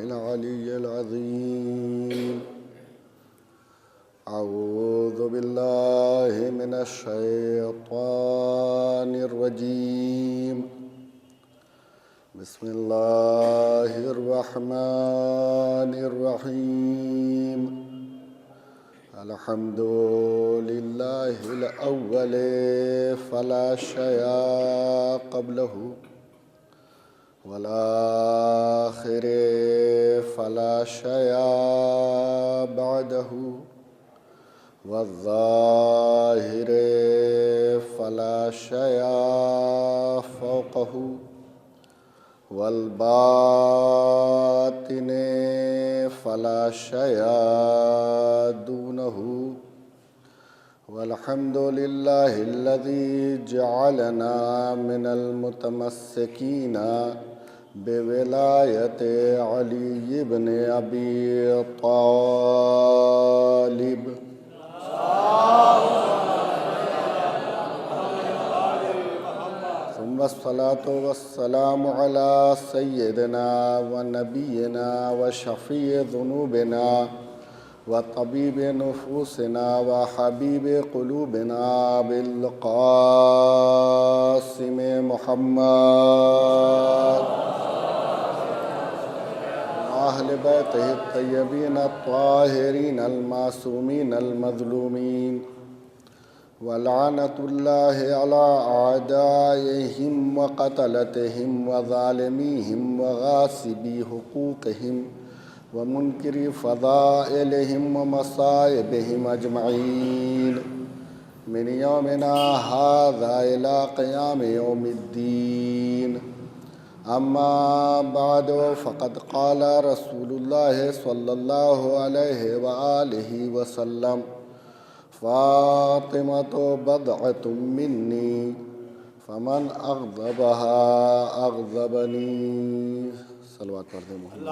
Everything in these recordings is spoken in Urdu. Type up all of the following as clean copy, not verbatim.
العلي العظيم. أعوذ بالله من الشيطان الرجيم. بسم الله الرحمن الرحيم. الحمد لله الأول فلا شيء قبله، والآخر فلا شيء بعده، والظاهر فلا شيء فوقه، والباطن فلا شيء دونه. والحمد لله الذي جعلنا من المتمسكين بولاية علي بن أبي طالب. ثم الصلاة والسلام على سيدنا ونبينا وشفيع ذنوبنا وطبيب نفوسنا وحبيب قلوبنا بالقاسم محمد وأهل بيته الطيبين الطاهرين المعصومين المظلومين. ولعنة الله على أعدائهم وقتلتهم وظالميهم وغاصبي حقوقهم ومنكر فضائلهم ومصائبهم أجمعين من يومنا هذا إلى قيام يوم الدين. أما بعد، فقد قال رسول الله صلى الله عليه وآله وسلم: فاطمة بضعة مني فمن أغضبها أغضبني. صلوات پڑھ دیں محمد.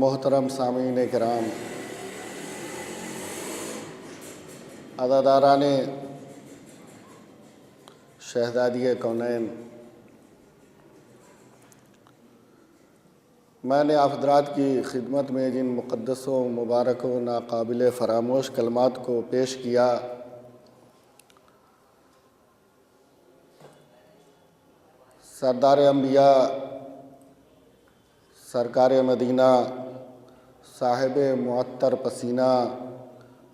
محترم سامعین کرام، عزاداران شہزادی کونین، میں نے آپ حضرات کی خدمت میں جن مقدس و مبارک و ناقابل فراموش کلمات کو پیش کیا، سردار انبیاء، سرکار مدینہ، صاحب معطر پسینہ،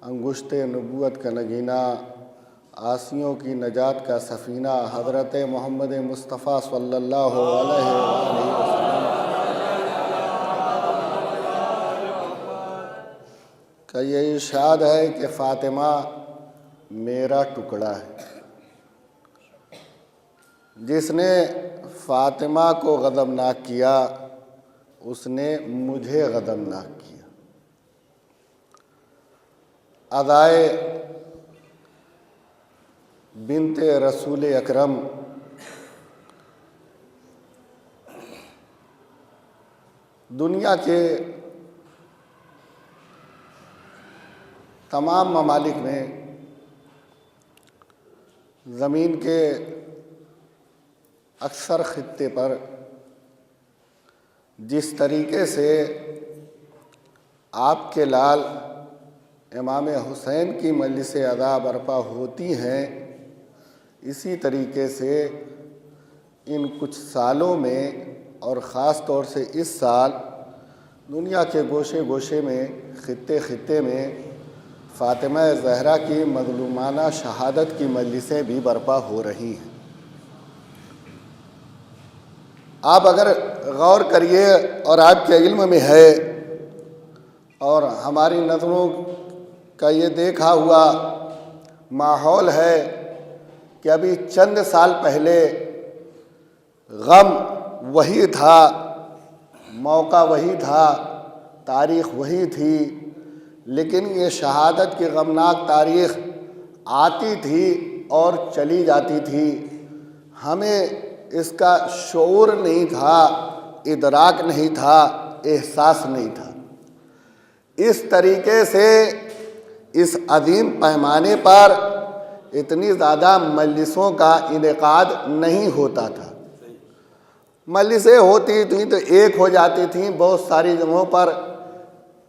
انگشت نبوت کا نگینہ، آسیوں کی نجات کا سفینہ، حضرت محمد مصطفیٰ صلی اللہ علیہ وسلم کا یہ ارشاد ہے کہ فاطمہ میرا ٹکڑا ہے. جس نے فاطمہ کو غضبناک کیا اس نے مجھے غضبناک کیا. ادائے بنت رسول اکرم دنیا کے تمام ممالک میں، زمین کے اکثر خطے پر جس طریقے سے آپ کے لال امام حسین کی مجلس ادا برپا ہوتی ہیں، اسی طریقے سے ان کچھ سالوں میں اور خاص طور سے اس سال دنیا کے گوشے گوشے میں، خطے خطے میں فاطمہ زہرا کی مظلومانہ شہادت کی مجلسیں بھی برپا ہو رہی ہیں. آپ اگر غور کریے اور آپ کے علم میں ہے اور ہماری نظروں کا یہ دیکھا ہوا ماحول ہے کہ ابھی چند سال پہلے غم وہی تھا، موقع وہی تھا، تاریخ وہی تھی، لیکن یہ شہادت کی غمناک تاریخ آتی تھی اور چلی جاتی تھی. ہمیں اس کا شعور نہیں تھا، ادراک نہیں تھا، احساس نہیں تھا. اس طریقے سے اس عظیم پیمانے پر اتنی زیادہ مجلسوں کا انعقاد نہیں ہوتا تھا۔ مجلسیں ہوتی تھیں تو ایک ہو جاتی تھیں، بہت ساری جگہوں پر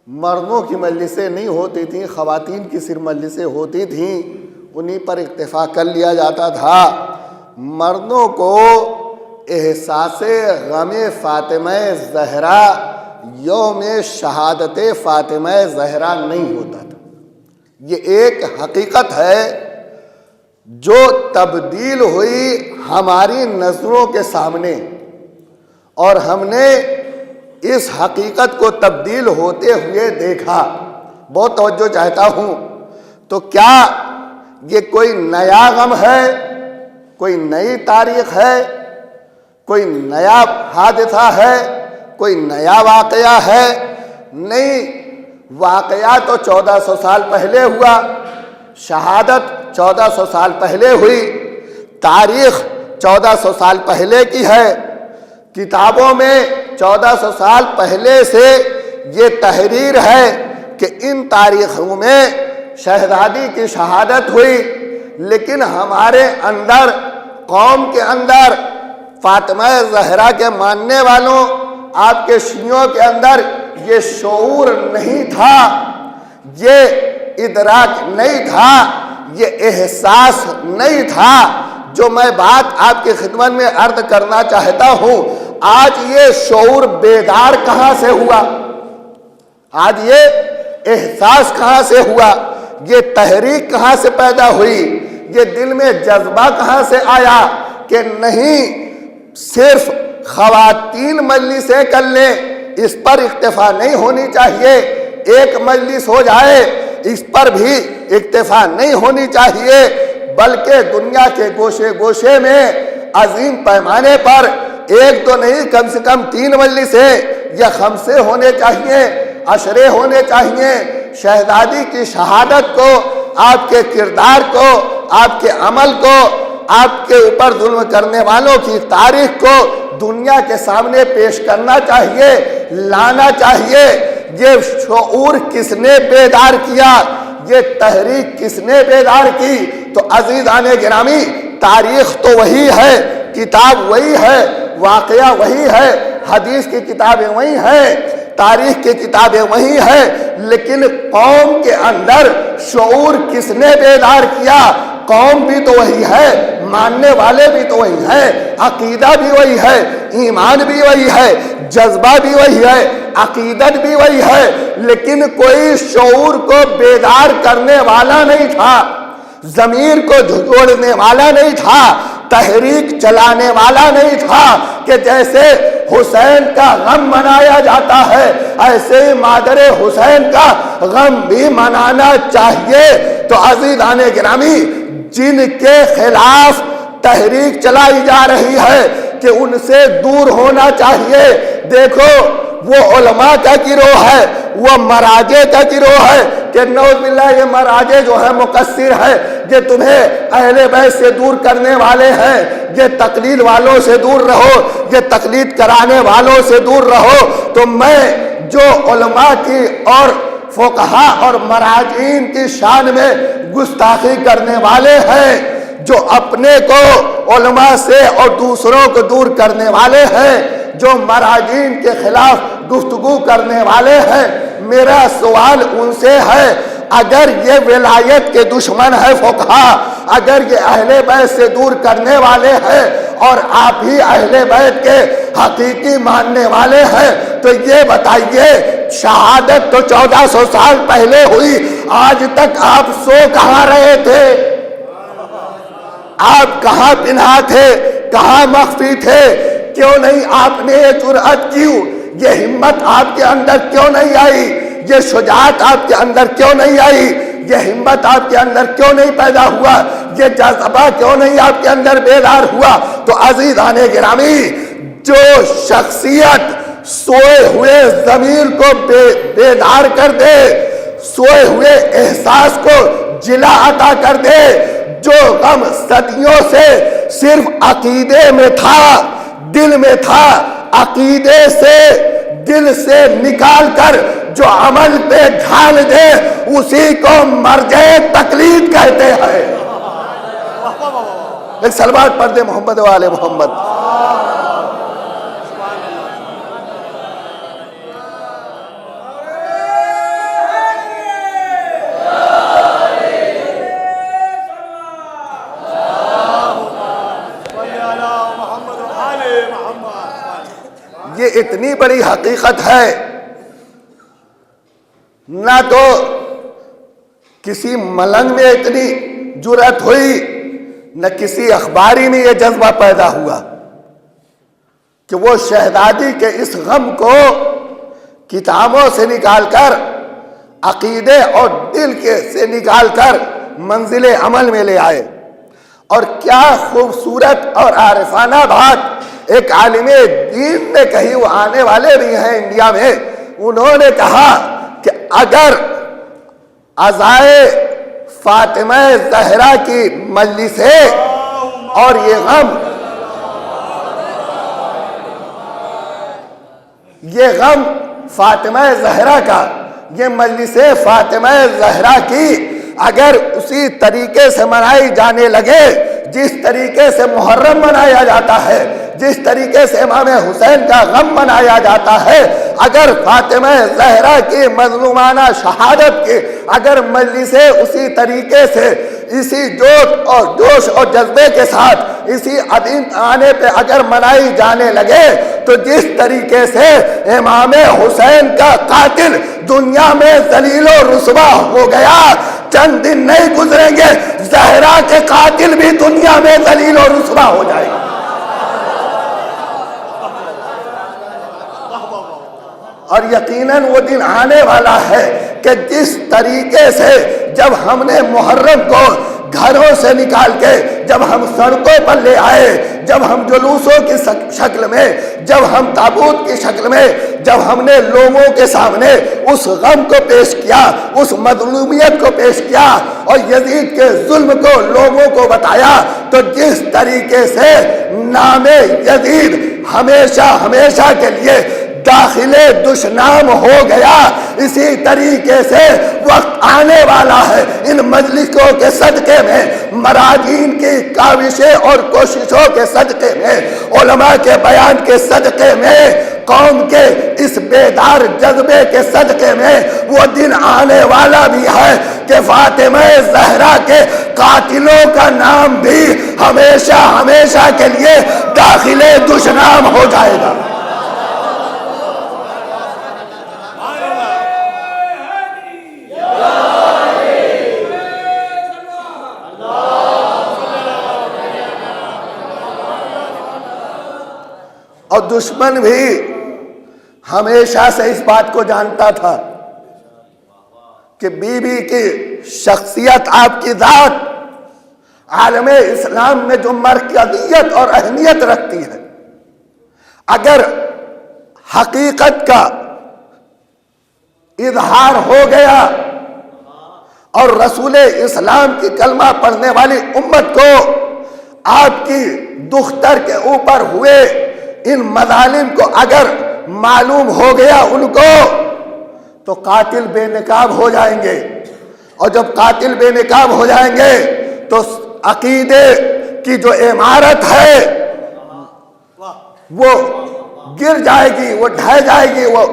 مردوں کی مجلسیں نہیں ہوتی تھیں، خواتین کی صرف مجلسیں ہوتی تھیں، انہی پر اکتفا کر لیا جاتا تھا۔ مردوں کو احساس غم فاطمہ زہرا یوم شہادت فاطمہ زہرا نہیں ہوتا تھا۔ یہ ایک حقیقت ہے جو تبدیل ہوئی ہماری نظروں کے سامنے، اور ہم نے اس حقیقت کو تبدیل ہوتے ہوئے دیکھا۔ بہت توجہ چاہتا ہوں، تو کیا یہ کوئی نیا غم ہے، کوئی نئی تاریخ ہے، کوئی نیا حادثہ ہے، کوئی نیا واقعہ ہے؟ نہیں، واقعہ تو 1400 سال پہلے ہوا، شہادت 1400 سال پہلے ہوئی، تاریخ 1400 سال پہلے کی ہے، کتابوں میں 1400 سال پہلے سے یہ تحریر ہے کہ ان تاریخوں میں شہزادی کی شہادت ہوئی، لیکن ہمارے اندر، قوم کے اندر، فاطمہ زہرا کے ماننے والوں، آپ کے شیعوں کے اندر یہ شعور نہیں تھا، یہ ادراک نہیں تھا، یہ احساس نہیں تھا۔ جو میں بات آپ کی خدمت میں عرض کرنا چاہتا ہوں، آج یہ شعور بیدار کہاں سے ہوا؟ آج یہ احساس کہاں سے ہوا؟ یہ تحریک کہاں سے پیدا ہوئی؟ یہ دل میں جذبہ کہاں سے آیا کہ نہیں، صرف خواتین مجلسیں کر لیں، اس پر اکتفا نہیں ہونی چاہیے، ایک مجلس ہو جائے اس پر بھی اکتفا نہیں ہونی چاہیے، بلکہ دنیا کے گوشے گوشے میں عظیم پیمانے پر ایک تو نہیں، کم سے کم 3 مجلسیں یا 5 ہونے چاہیے، 10 ہونے چاہیے۔ شہزادی کی شہادت کو، آپ کے کردار کو، آپ کے عمل کو، آپ کے اوپر ظلم کرنے والوں کی تاریخ کو دنیا کے سامنے پیش کرنا چاہیے، لانا چاہیے۔ یہ شعور کس نے بیدار کیا؟ یہ تحریک کس نے بیدار کی؟ تو عزیزان گرامی، تاریخ تو وہی ہے، کتاب وہی ہے، واقعہ وہی ہے، حدیث کی کتابیں وہی ہیں، تاریخ کی کتابیں وہی ہیں، لیکن قوم کے اندر شعور کس نے بیدار کیا؟ قوم بھی تو وہی ہے، ماننے والے بھی تو وہی ہیں، عقیدہ بھی وہی ہے، ایمان بھی وہی ہے، جذبہ بھی وہی ہے، عقیدت بھی وہی ہے، لیکن کوئی شعور کو بیدار کرنے والا نہیں تھا، ضمیر کو جھنجھوڑنے والا نہیں تھا، تحریک چلانے والا نہیں تھا کہ جیسے حسین کا غم منایا جاتا ہے ایسے ہی مادر حسین کا غم بھی منانا چاہیے۔ تو عزیزان گرامی، جن کے خلاف تحریک چلائی جا رہی ہے کہ ان سے دور ہونا چاہیے، دیکھو وہ علماء کا گروہ ہے، وہ مراجع کا گروہ ہے کہ نعوذ باللہ یہ مراجع جو ہے مقصر ہے، یہ تمہیں اہل بیت سے دور کرنے والے ہیں، یہ تقلید والوں سے دور رہو، یہ تقلید کرانے والوں سے دور رہو۔ تو میں جو علماء کی اور فقہا اور مراجعین کی شان میں گستاخی کرنے والے ہیں، جو اپنے کو علماء سے اور دوسروں کو دور کرنے والے ہیں، جو مراجعین کے خلاف گفتگو کرنے والے ہیں، میرا سوال ان سے ہے، اگر یہ ولایت کے دشمن ہے فقہا، اگر یہ اہل بیت سے دور کرنے والے ہیں اور آپ ہی اہل بیت کے حقیقی ماننے والے ہیں، تو یہ بتائیے شہادت تو 1400 سال پہلے ہوئی، آج تک آپ سو کہاں رہے تھے؟ آپ کہاں پنہا تھے؟ کہاں مخفی تھے؟ کیوں نہیں آپ نے یہ جرأت کی؟ یہ ہمت آپ کے اندر کیوں نہیں آئی؟ یہ شجاعت آپ کے اندر کیوں نہیں آئی؟ یہ ہمت آپ کے اندر کیوں نہیں پیدا ہوا؟ یہ جذبہ کیوں نہیں آپ کے اندر بیدار ہوا؟ تو عزیزان گرامی، جو شخصیت سوئے ہوئے ضمیر کو بیدار کر دے، سوئے ہوئے احساس کو جلا عطا کر دے، جو غم صدیوں سے صرف عقیدے میں تھا، دل میں تھا، عقیدے سے، دل سے نکال کر جو عمل پہ ڈھال دے، اسی کو مرجع تقلید کہتے ہیں۔ ایک سلوات پڑھ دے محمد و آل محمد۔ یہ اتنی بڑی حقیقت ہے، نہ تو کسی ملنگ میں اتنی جرأت ہوئی، نہ کسی اخباری میں یہ جذبہ پیدا ہوا کہ وہ شہزادی کے اس غم کو کتابوں سے نکال کر، عقیدے اور دل کے سے نکال کر منزل عمل میں لے آئے۔ اور کیا خوبصورت اور عارفانہ بات ایک عالم دین نے کہی، وہ آنے والے بھی ہیں انڈیا میں، انہوں نے کہا کہ اگر عزائے فاطمہ زہرا کی مجلس ہے اور یہ غم فاطمہ زہرا کا، یہ مجلس فاطمہ زہرا کی اگر اسی طریقے سے منائی جانے لگے جس طریقے سے محرم منایا جاتا ہے، جس طریقے سے امام حسین کا غم منایا جاتا ہے، اگر فاطمہ زہرا کی مظلومانہ شہادت کی اگر مجلسیں اسی طریقے سے، اسی جوش اور جذبے کے ساتھ، اسی عظیم آنے پہ اگر منائی جانے لگے، تو جس طریقے سے امام حسین کا قاتل دنیا میں ذلیل و رسوا ہو گیا، چند دن نہیں گزریں گے زہرا کے قاتل بھی دنیا میں ذلیل و رسوا ہو جائے گا۔ اور یقیناً وہ دن آنے والا ہے کہ جس طریقے سے جب ہم نے محرم کو گھروں سے نکال کے جب ہم سڑکوں پر لے آئے، جب ہم جلوسوں کی شکل میں، جب ہم تابوت کی شکل میں، جب ہم نے لوگوں کے سامنے اس غم کو پیش کیا، اس مظلومیت کو پیش کیا اور یزید کے ظلم کو لوگوں کو بتایا، تو جس طریقے سے نام یزید ہمیشہ کے لیے داخل دشنام ہو گیا، اسی طریقے سے وقت آنے والا ہے ان مجلسوں کے صدقے میں، مراجعین کی کاوشیں اور کوششوں کے صدقے میں، علماء کے بیان کے صدقے میں، قوم کے اس بیدار جذبے کے صدقے میں وہ دن آنے والا بھی ہے کہ فاطمہ زہرا کے قاتلوں کا نام بھی ہمیشہ کے لیے داخل دشنام ہو جائے گا۔ اور دشمن بھی ہمیشہ سے اس بات کو جانتا تھا کہ بی بی کی شخصیت، آپ کی ذات عالم اسلام میں جو مرکزیت اور اہمیت رکھتی ہے، اگر حقیقت کا اظہار ہو گیا اور رسول اسلام کی کلمہ پڑھنے والی امت کو آپ کی دختر کے اوپر ہوئے ان مظالم کو اگر معلوم ہو گیا ان کو، تو قاتل بے نقاب ہو جائیں گے، اور جب قاتل بے نقاب ہو جائیں گے تو عقیدے کی جو عمارت ہے وہ گر جائے گی، وہ ڈھہ جائے گی، وہ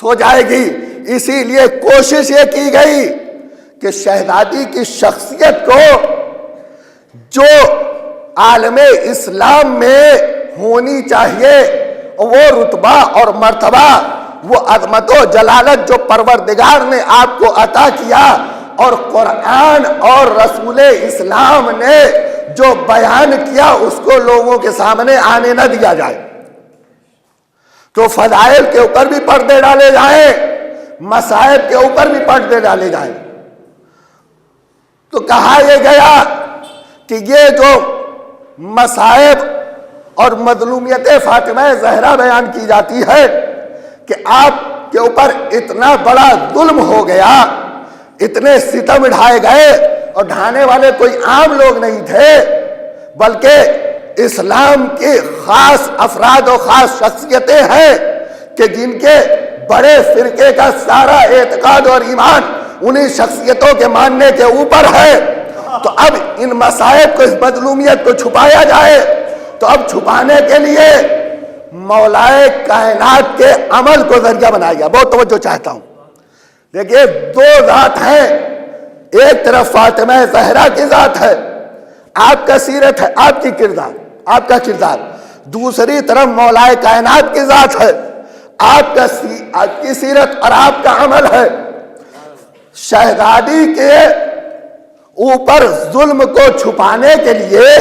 سو جائے گی۔ اسی لیے کوشش یہ کی گئی کہ شہزادی کی شخصیت کو جو عالم اسلام میں ہونی چاہیے، وہ رتبہ اور مرتبہ، وہ عظمت و جلالت جو پروردگار نے آپ کو عطا کیا اور قرآن اور رسول اسلام نے جو بیان کیا، اس کو لوگوں کے سامنے آنے نہ دیا جائے۔ تو فضائل کے اوپر بھی پردے ڈالے جائیں، مصائب کے اوپر بھی پردے ڈالے جائیں۔ تو کہا یہ گیا کہ یہ جو مصائب اور مظلومیت فاطمہ زہرا بیان کی جاتی ہے کہ آپ کے اوپر اتنا بڑا ظلم ہو گیا، اتنے ستم ڈھائے گئے، اور ڈھانے والے کوئی عام لوگ نہیں تھے بلکہ اسلام کی خاص افراد و خاص شخصیتیں ہیں کہ جن کے بڑے فرقے کا سارا اعتقاد اور ایمان انہی شخصیتوں کے ماننے کے اوپر ہے۔ تو اب ان مصائب کو، اس مظلومیت کو چھپایا جائے، تو اب چھپانے کے لیے مولائے کائنات کے عمل کو ذریعہ بنایا گیا۔ بہت توجہ چاہتا ہوں، دیکھیے دو ذات ہیں، ایک طرف فاطمہ زہرا کی ذات ہے، آپ کا سیرت ہے، آپ کا کردار، دوسری طرف مولائے کائنات کی ذات ہے، آپ کی سیرت اور آپ کا عمل ہے۔ شہزادی کے اوپر ظلم کو چھپانے کے لیے،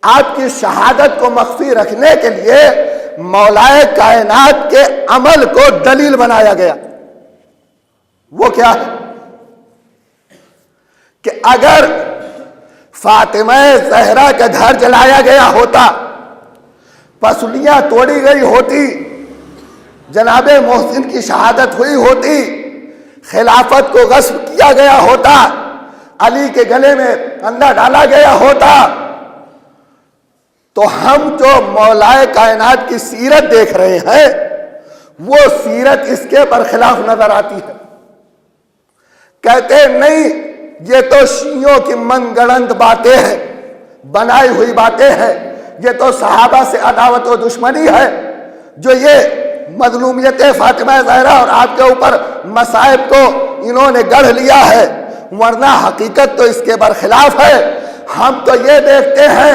آپ کی شہادت کو مخفی رکھنے کے لیے مولائے کائنات کے عمل کو دلیل بنایا گیا۔ وہ کیا ہے کہ اگر فاطمہ زہرا کا گھر جلایا گیا ہوتا، پسلیاں توڑی گئی ہوتی، جناب محسن کی شہادت ہوئی ہوتی، خلافت کو غصب کیا گیا ہوتا، علی کے گلے میں پھندا ڈالا گیا ہوتا، تو ہم جو مولائے کائنات کی سیرت دیکھ رہے ہیں وہ سیرت اس کے برخلاف نظر آتی ہے۔ کہتے نہیں یہ تو شیعوں کی من گڑنت باتیں ہیں، بنائی ہوئی باتیں ہیں، یہ تو صحابہ سے عداوت و دشمنی ہے جو یہ مظلومیت فاطمہ زہرا اور آپ کے اوپر مصائب کو انہوں نے گڑھ لیا ہے، ورنہ حقیقت تو اس کے برخلاف ہے۔ ہم تو یہ دیکھتے ہیں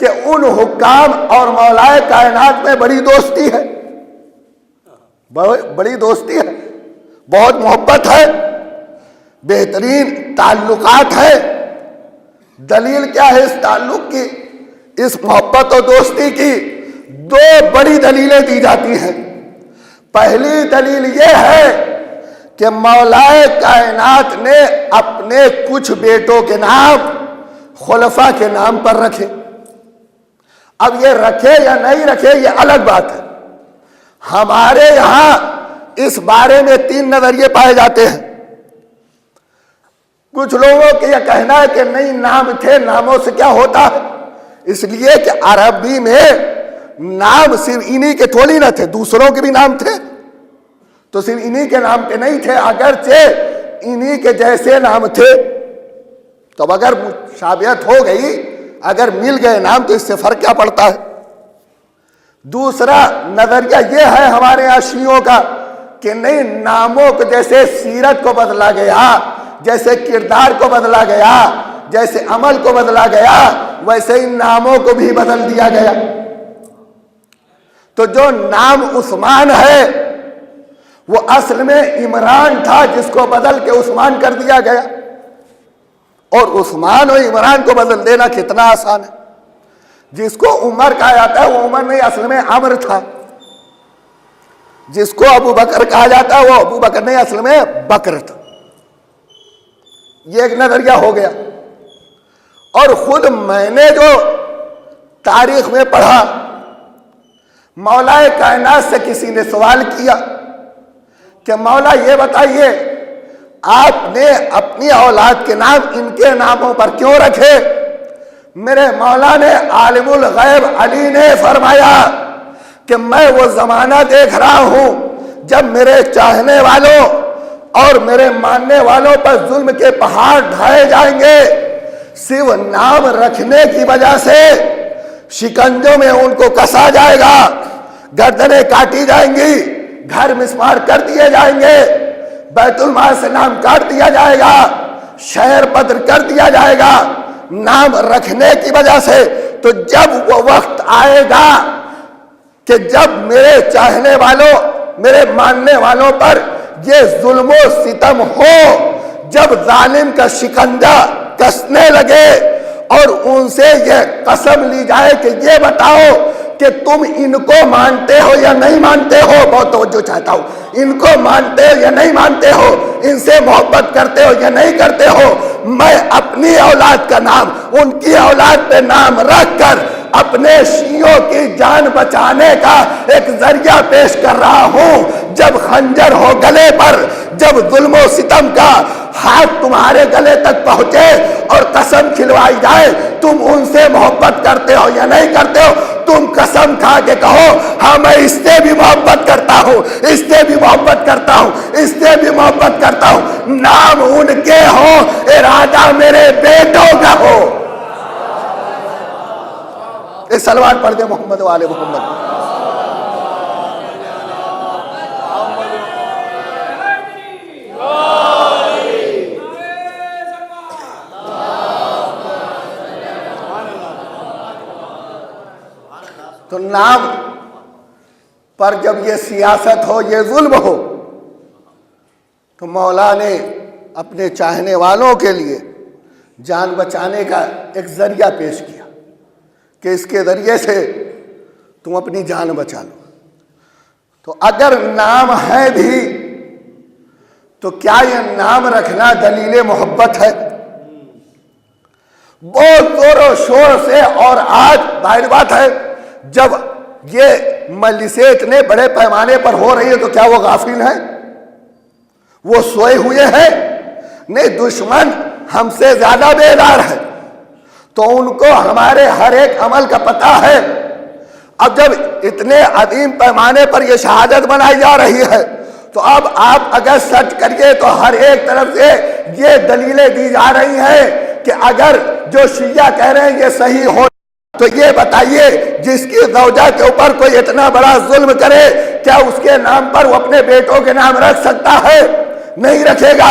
کہ ان حکام اور مولائے کائنات میں بڑی دوستی ہے، بڑی دوستی ہے، بہت محبت ہے، بہترین تعلقات ہے۔ دلیل کیا ہے اس تعلق کی، اس محبت و دوستی کی؟ دو بڑی دلیلیں دی جاتی ہیں۔ پہلی دلیل یہ ہے کہ مولائے کائنات نے اپنے کچھ بیٹوں کے نام خلفاء کے نام پر رکھے۔ اب یہ رکھے یا نہیں رکھے یہ الگ بات ہے، ہمارے یہاں اس بارے میں تین نظریے پائے جاتے ہیں۔ کچھ لوگوں کے یہ کہنا ہے کہ نہیں نام تھے، ناموں سے کیا ہوتا ہے، اس لیے کہ عربی میں نام صرف انہی کے تھوڑی نہ تھے، دوسروں کے بھی نام تھے، تو صرف انہی کے نام کے نہیں تھے، اگرچہ انہی کے جیسے نام تھے۔ تو اگر مشابہت ہو گئی، اگر مل گئے نام، تو اس سے فرق کیا پڑتا ہے؟ دوسرا نظریہ یہ ہے ہمارے یہاں شیعوں کا کہ نہیں، ناموں کو جیسے سیرت کو بدلا گیا، جیسے کردار کو بدلا گیا، جیسے عمل کو بدلا گیا، ویسے ان ناموں کو بھی بدل دیا گیا۔ تو جو نام عثمان ہے وہ اصل میں عمران تھا، جس کو بدل کے عثمان کر دیا گیا، اور عثمان اور عمران کو بدل دینا کتنا آسان ہے۔ جس کو عمر کہا جاتا ہے وہ عمر نہیں، اصل میں عمر تھا۔ جس کو ابو بکر کہا جاتا ہے وہ ابو بکر نہیں، اصل میں بکر تھا۔ یہ ایک نظریہ ہو گیا۔ اور خود میں نے جو تاریخ میں پڑھا، مولا کائنات سے کسی نے سوال کیا کہ مولا یہ بتائیے آپ نے اپنی اولاد کے نام ان کے ناموں پر کیوں رکھے؟ میرے مولا نے عالم الغیب علی نے فرمایا کہ میں وہ زمانہ دیکھ رہا ہوں جب میرے چاہنے والوں اور میرے ماننے والوں پر ظلم کے پہاڑ ڈھائے جائیں گے، صرف نام رکھنے کی وجہ سے شکنجوں میں ان کو کسا جائے گا، گردنیں کاٹی جائیں گی، گھر مسمار کر دیے جائیں گے، بیت المال سے نام کاٹ دیا جائے گا، شہر بدر کر دیا جائے گا نام رکھنے کی وجہ سے۔ تو جب وہ وقت آئے گا کہ جب میرے چاہنے والوں، میرے ماننے والوں پر یہ ظلم و ستم ہو، جب ظالم کا شکنجہ کسنے لگے اور ان سے یہ قسم لی جائے کہ یہ بتاؤ کہ تم ان کو مانتے ہو یا نہیں مانتے ہو، بہت توجہ چاہتا ہوں، ان کو مانتے ہو یا نہیں مانتے ہو، ان سے محبت کرتے ہو یا نہیں کرتے ہو، میں اپنی اولاد کا نام ان کی اولاد پہ نام رکھ کر اپنے شیعوں کی جان بچانے کا ایک ذریعہ پیش کر رہا ہوں۔ جب خنجر ہو گلے پر، جب ظلم و ستم کا ہاتھ تمہارے گلے تک پہنچے اور قسم کھلوائی جائے تم ان سے محبت کرتے ہو یا نہیں کرتے ہو، تم قسم کھا اٹھا کے کہو ہاں میں اس سے بھی محبت کرتا ہوں، اس سے بھی محبت کرتا ہوں، اس سے بھی محبت کرتا ہوں، نام ان کے ہو، ارادہ میرے بیٹوں کا ہو۔ ایک صلوات پڑھ دے محمد والے محمد۔ تو نام پر جب یہ سیاست ہو، یہ ظلم ہو، تو مولا نے اپنے چاہنے والوں کے لیے جان بچانے کا ایک ذریعہ پیش کیا کہ اس کے ذریعے سے تم اپنی جان بچا لو۔ تو اگر نام ہے بھی تو کیا یہ نام رکھنا دلیل محبت ہے؟ بہت زور و شور سے، اور آج ظاہر بات ہے جب یہ مجلسیں اتنے بڑے پیمانے پر ہو رہی ہے تو کیا وہ غافل ہیں؟ وہ سوئے ہوئے ہیں؟ نہیں، دشمن ہم سے زیادہ بیدار ہے، تو ان کو ہمارے ہر ایک عمل کا پتہ ہے۔ اب جب اتنے عظیم پیمانے پر یہ شہادت بنائی جا رہی ہے تو اب آپ اگر سرچ کریے تو ہر ایک طرف سے یہ دلیلیں دی جا رہی ہیں کہ اگر جو شیعہ کہہ رہے ہیں یہ صحیح ہو تو یہ بتائیے جس کی زوجہ کے اوپر کوئی اتنا بڑا ظلم کرے کیا اس کے نام پر وہ اپنے بیٹوں کے نام رکھ سکتا ہے؟ نہیں رکھے گا۔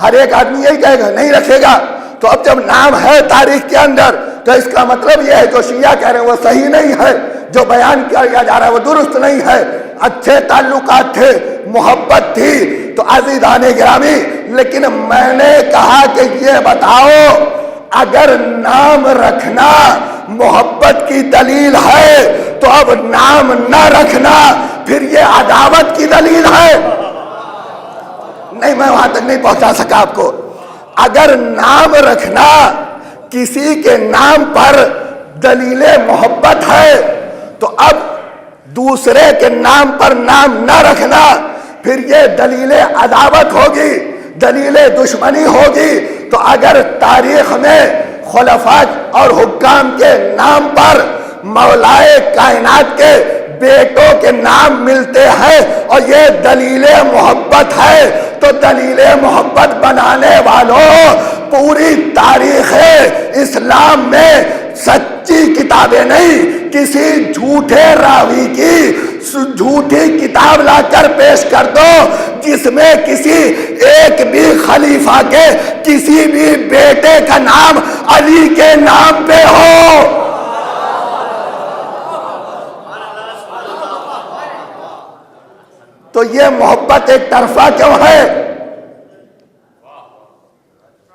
ہر ایک آدمی یہی کہے گا نہیں رکھے گا۔ تو اب جب نام ہے تاریخ کے اندر تو اس کا مطلب یہ ہے جو شیعہ کہہ رہے ہیں وہ صحیح نہیں ہے، جو بیان کیا جا رہا ہے وہ درست نہیں ہے۔ اچھے تعلقات تھے، محبت تھی۔ تو عزیزان گرامی، لیکن میں نے کہا کہ یہ بتاؤ اگر نام رکھنا محبت کی دلیل ہے تو اب نام نہ رکھنا پھر یہ عداوت کی دلیل ہے؟ نہیں، میں وہاں تک نہیں پہنچا سکا آپ کو۔ اگر نام رکھنا کسی کے نام پر دلیل محبت ہے تو اب دوسرے کے نام پر نام نہ رکھنا پھر یہ دلیل عداوت ہوگی، دلیل دشمنی ہوگی۔ تو اگر تاریخ میں خلفاء اور حکام کے نام پر مولائے کائنات کے بیٹوں کے نام ملتے ہیں اور یہ دلیل محبت ہے تو دلیل محبت بنانے والوں پوری تاریخ اسلام میں سچی کتابیں نہیں، کسی جھوٹے راوی کی جھوٹی کتاب لا کر پیش کر دو جس میں کسی ایک بھی خلیفہ کے کسی بھی بیٹے کا نام علی کے نام پہ ہو۔ تو یہ محبت ایک طرفہ کیوں ہے؟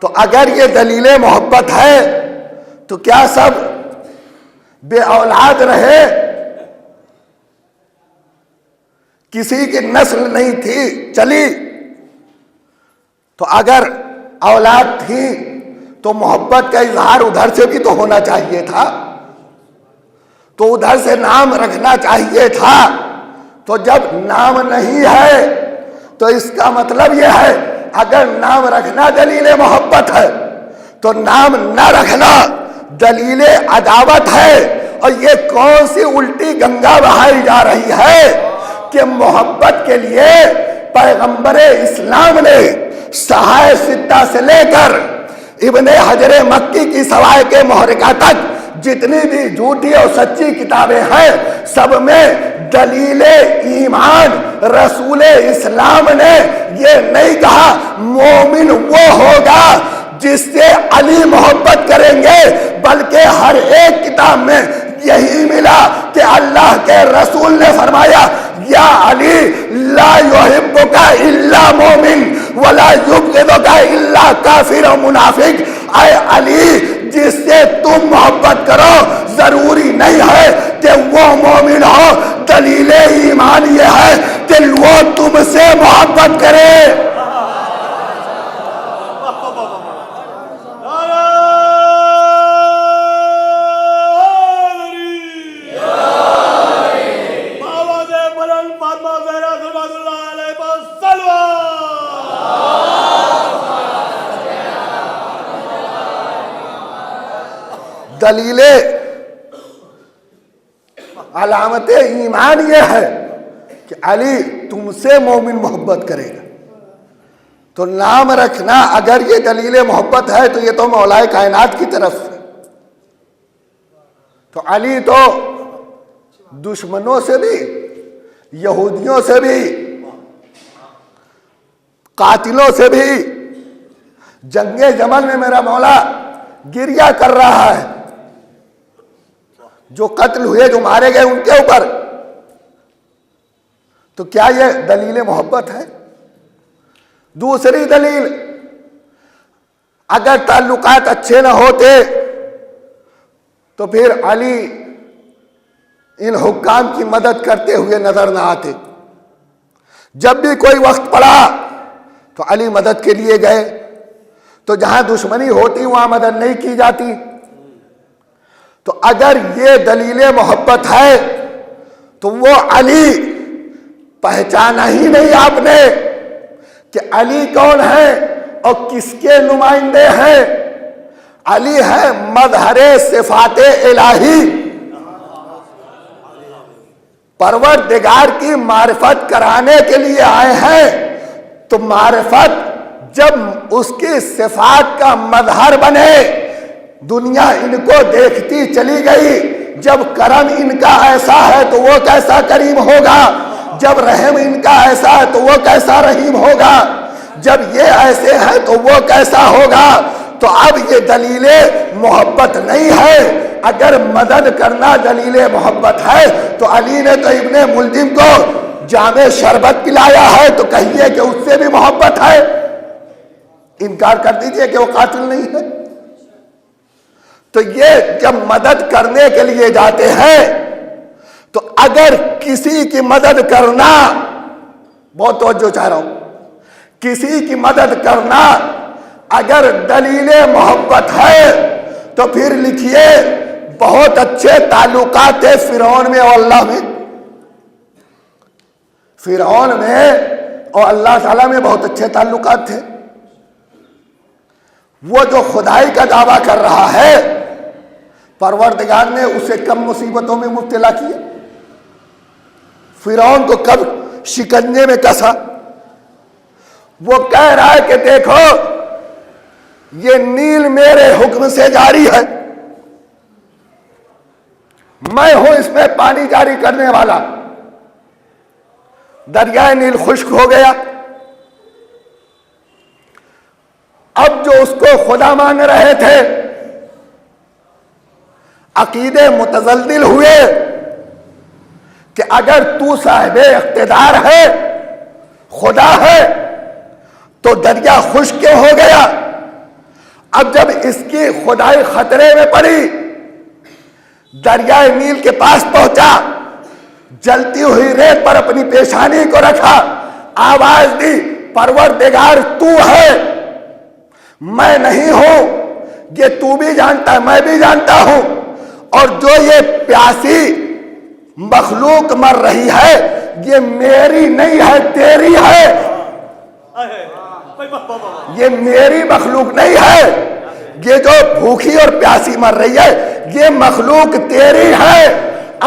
تو اگر یہ دلیل محبت ہے تو کیا سب بے اولاد رہے؟ کسی کی نسل نہیں تھی چلی؟ تو اگر اولاد تھی تو محبت کا اظہار ادھر سے بھی تو ہونا چاہیے تھا، تو ادھر سے نام رکھنا چاہیے تھا۔ تو جب نام نہیں ہے تو اس کا مطلب یہ ہے اگر نام رکھنا دلیل محبت ہے تو نام نہ رکھنا دلیل عداوت ہے۔ اور یہ کون سی الٹی گنگا بہائی جا رہی ہے کہ محبت کے لیے پیغمبر اسلام نے صحائے ستہ سے لے کر ابن حجر مکی کی سوائے کے محرکہ تک جتنی بھی جھوٹی اور سچی کتابیں ہیں سب میں دلیل ایمان رسول اسلام نے یہ نہیں کہا مومن وہ ہوگا جس سے علی محبت کریں گے، بلکہ ہر ایک کتاب میں یہی ملا کہ اللہ کے رسول نے فرمایا یا علی لا یحبک الا مومن ولا یبغضک الا کافر و منافق۔ اے علی جس سے تم محبت کرو ضروری نہیں ہے کہ وہ مومن ہو، دلیل ایمان یہ ہے کہ وہ تم سے محبت کرے۔ دلیل علامت ایمان یہ ہے کہ علی تم سے مومن محبت کرے گا، تو نام رکھنا اگر یہ دلیل محبت ہے تو یہ تو مولائے کائنات کی طرف سے۔ تو علی تو دشمنوں سے بھی، یہودیوں سے بھی، قاتلوں سے بھی، جنگ جمل میں میرا مولا گریہ کر رہا ہے، جو قتل ہوئے، جو مارے گئے ان کے اوپر۔ تو کیا یہ دلیل محبت ہے؟ دوسری دلیل، اگر تعلقات اچھے نہ ہوتے تو پھر علی ان حکام کی مدد کرتے ہوئے نظر نہ آتے۔ جب بھی کوئی وقت پڑا تو علی مدد کے لیے گئے، تو جہاں دشمنی ہوتی وہاں مدد نہیں کی جاتی۔ تو اگر یہ دلیل محبت ہے تو وہ علی پہچانا ہی نہیں آپ نے کہ علی کون ہے اور کس کے نمائندے ہیں۔ علی ہے مظہر صفات الہی، پروردگار کی معرفت کرانے کے لیے آئے ہیں۔ تو معرفت جب اس کی صفات کا مظہر بنے، دنیا ان کو دیکھتی چلی گئی۔ جب کرم ان کا ایسا ہے تو وہ کیسا کریم ہوگا، جب رحم ان کا ایسا ہے تو وہ کیسا رحیم ہوگا، جب یہ ایسے ہیں تو وہ کیسا ہوگا۔ تو اب یہ دلیل محبت نہیں ہے۔ اگر مدد کرنا دلیل محبت ہے تو علی نے تو ابن ملجم کو جام شربت پلایا ہے، تو کہیے کہ اس سے بھی محبت ہے؟ انکار کر دیجئے کہ وہ قاتل نہیں ہے۔ تو یہ جب مدد کرنے کے لیے جاتے ہیں تو اگر کسی کی مدد کرنا، بہت توجہ چاہ رہا ہوں، کسی کی مدد کرنا اگر دلیل محبت ہے تو پھر لکھیے بہت اچھے تعلقات تھے فرعون میں اور اللہ میں۔ فرعون میں اور اللہ تعالیٰ میں بہت اچھے تعلقات تھے۔ وہ جو خدائی کا دعویٰ کر رہا ہے، پروردگار نے اسے کم مصیبتوں میں مبتلا کیا۔ فرعون کو کب شکنجے میں کسا۔ وہ کہہ رہا ہے کہ دیکھو یہ نیل میرے حکم سے جاری ہے، میں ہوں اس میں پانی جاری کرنے والا۔ دریائے نیل خشک ہو گیا۔ اب جو اس کو خدا مان رہے تھے عقیدے متزلزل ہوئے کہ اگر تو صاحب اقتدار ہے، خدا ہے، تو دریا خشک کیوں ہو گیا؟ اب جب اس کی خدائی خطرے میں پڑی، دریائے نیل کے پاس پہنچا، جلتی ہوئی ریت پر اپنی پیشانی کو رکھا، آواز دی پروردگار تو ہے، میں نہیں ہوں، یہ تو بھی جانتا ہے، میں بھی جانتا ہوں، اور جو یہ پیاسی مخلوق مر رہی ہے یہ میری نہیں ہے، تیری ہے۔ یہ میری مخلوق نہیں ہے، یہ جو بھوکی اور پیاسی مر رہی ہے یہ مخلوق تیری ہے۔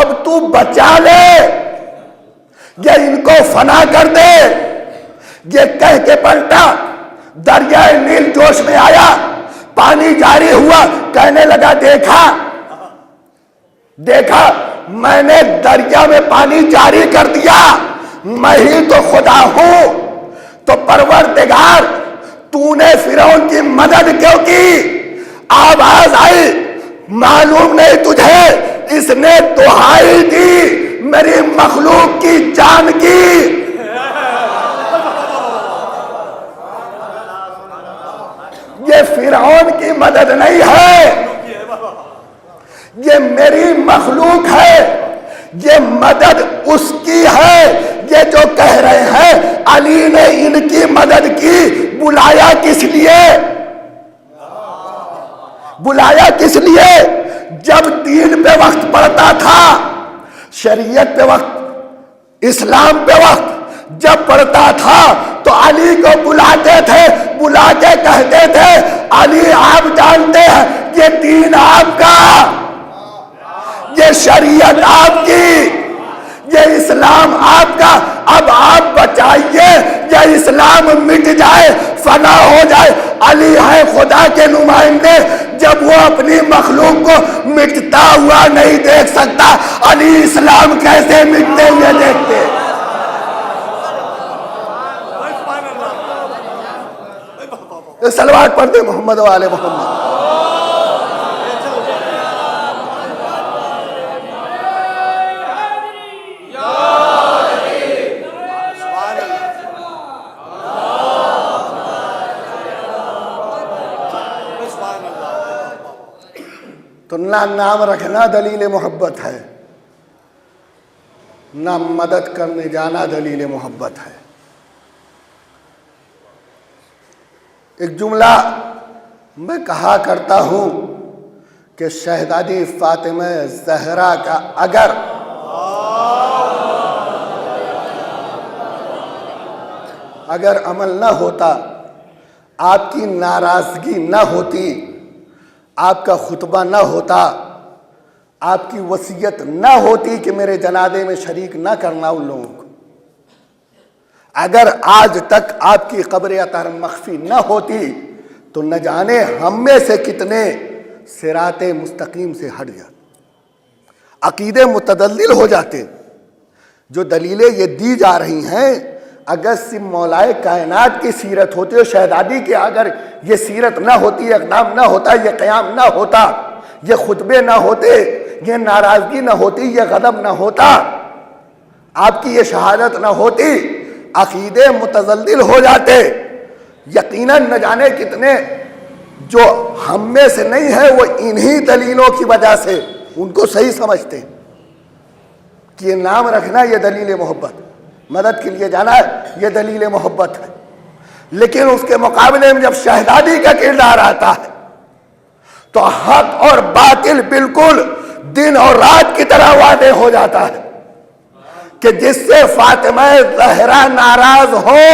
اب تو بچا لے یا ان کو فنا کر دے۔ یہ کہہ کے پلٹا، دریائے نیل جوش میں آیا، پانی جاری ہوا، کہنے لگا دیکھا میں نے دریا میں پانی جاری کر دیا، میں ہی تو خدا ہوں۔ تو پروردگار تو نے فرعون کی مدد کیوں کی؟ آواز آئی، معلوم نہیں تجھے، اس نے دہائی دی میری مخلوق کی جان کی۔ یہ فرعون کی مدد نہیں ہے، یہ میری مخلوق ہے، یہ مدد اس کی ہے۔ یہ جو کہہ رہے ہیں علی نے ان کی مدد کی، بلایا کس لیے؟ بلایا کس لیے؟ جب دین پہ وقت پڑتا تھا، شریعت پہ وقت، اسلام پہ وقت جب پڑتا تھا تو علی کو بلاتے تھے، بلا کے کہتے تھے علی آپ جانتے ہیں یہ دین آپ کا، یہ یہ شریعت آپ کی، یہ اسلام آپ کا، اب آپ بچائیے، یہ اسلام مٹ جائے، فنا ہو جائے۔ علی ہے خدا کے نمائندے، جب وہ اپنی مخلوق کو مٹتا ہوا نہیں دیکھ سکتا، علی اسلام کیسے مٹتے ہوئے دیکھتے؟ صلوات پڑھتے محمد و آل محمد۔ تو نہ نام رکھنا دلیل محبت ہے، نہ مدد کرنے جانا دلیل محبت ہے۔ ایک جملہ میں کہا کرتا ہوں کہ شہزادی فاطمہ زہرا کا اگر عمل نہ ہوتا، آپ کی ناراضگی نہ ہوتی، آپ کا خطبہ نہ ہوتا، آپ کی وصیت نہ ہوتی کہ میرے جنازے میں شریک نہ کرنا ان لوگوں کو، اگر آج تک آپ کی قبر اطہر مخفی نہ ہوتی تو نہ جانے ہم میں سے کتنے صراط مستقیم سے ہٹ جاتے، عقیدے متدلل ہو جاتے۔ جو دلیلیں یہ دی جا رہی ہیں، اگر صرف مولائے کائنات کی سیرت ہوتی اور شہزادی کی اگر یہ سیرت نہ ہوتی، اقدام نہ ہوتا، یہ قیام نہ ہوتا، یہ خطبے نہ ہوتے، یہ ناراضگی نہ ہوتی، یہ غضب نہ ہوتا، آپ کی یہ شہادت نہ ہوتی، عقیدے متزلزل ہو جاتے۔ یقیناً نہ جانے کتنے جو ہم میں سے نہیں ہے وہ انہی دلیلوں کی وجہ سے ان کو صحیح سمجھتے کہ یہ نام رکھنا یہ دلیل محبت، مدد کے لیے جانا ہے یہ دلیل محبت ہے۔ لیکن اس کے مقابلے میں جب شہزادی کا کردار آتا ہے تو حق اور باطل بالکل دن اور رات کی طرح واضح ہو جاتا ہے کہ جس سے فاطمہ زہرا ناراض ہو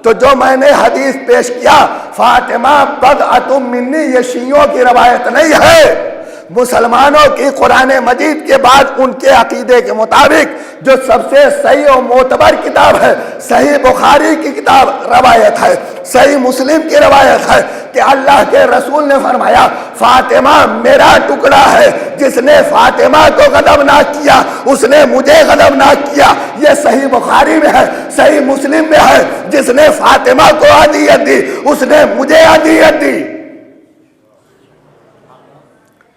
تو جو میں نے حدیث پیش کیا فاطمہ بضعۃ منی، یہ شیعوں کی روایت نہیں ہے، مسلمانوں کی قرآن مجید کے بعد ان کے عقیدے کے مطابق جو سب سے صحیح و معتبر کتاب ہے، صحیح بخاری کی کتاب روایت ہے، صحیح مسلم کی روایت ہے کہ اللہ کے رسول نے فرمایا فاطمہ میرا ٹکڑا ہے، جس نے فاطمہ کو غضبناک کیا اس نے مجھے غضبناک کیا۔ یہ صحیح بخاری میں ہے، صحیح مسلم میں ہے، جس نے فاطمہ کو اذیت دی اس نے مجھے اذیت دی۔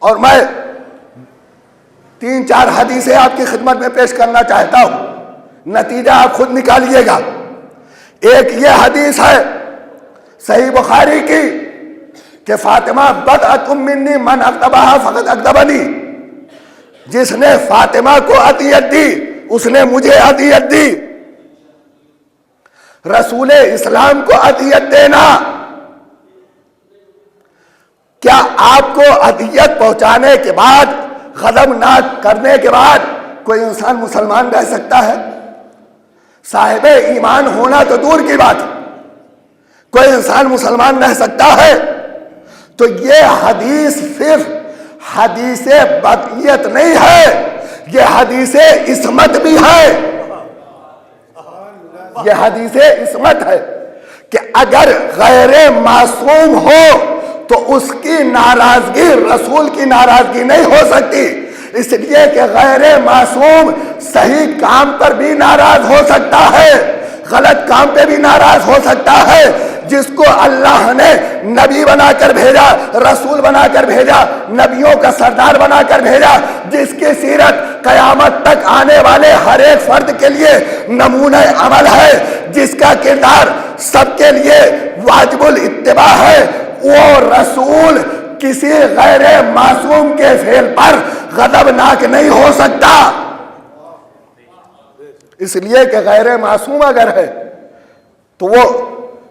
اور میں 3-4 حدیثیں آپ کی خدمت میں پیش کرنا چاہتا ہوں، نتیجہ آپ خود نکالیے گا۔ ایک یہ حدیث ہے صحیح بخاری کی کہ فاطمہ بضعۃ منی من اغضبها فقد اغضبنی، جس نے فاطمہ کو اذیت دی اس نے مجھے اذیت دی۔ رسول اسلام کو اذیت دینا، کیا آپ کو اذیت پہنچانے کے بعد، غضبناک کرنے کے بعد کوئی انسان مسلمان رہ سکتا ہے؟ صاحب ایمان ہونا تو دور کی بات، کوئی انسان مسلمان رہ سکتا ہے؟ تو یہ حدیث صرف حدیث بدعیت نہیں ہے، یہ حدیث عصمت بھی ہے۔ یہ حدیث عصمت ہے کہ اگر غیر معصوم ہو تو اس کی ناراضگی رسول کی ناراضگی نہیں ہو سکتی، اس لیے کہ غیر معصوم صحیح کام پر بھی ناراض ہو سکتا ہے، غلط کام پہ بھی ناراض ہو سکتا ہے۔ جس کو اللہ نے نبی بنا کر بھیجا، رسول بنا کر بھیجا، نبیوں کا سردار بنا کر بھیجا، جس کی سیرت قیامت تک آنے والے ہر ایک فرد کے لیے نمونہ عمل ہے، جس کا کردار سب کے لیے واجب الاتباع ہے، وہ رسول کسی غیر معصوم کے فعل پر غضبناک نہیں ہو سکتا، اس لیے کہ غیر معصوم اگر ہے تو وہ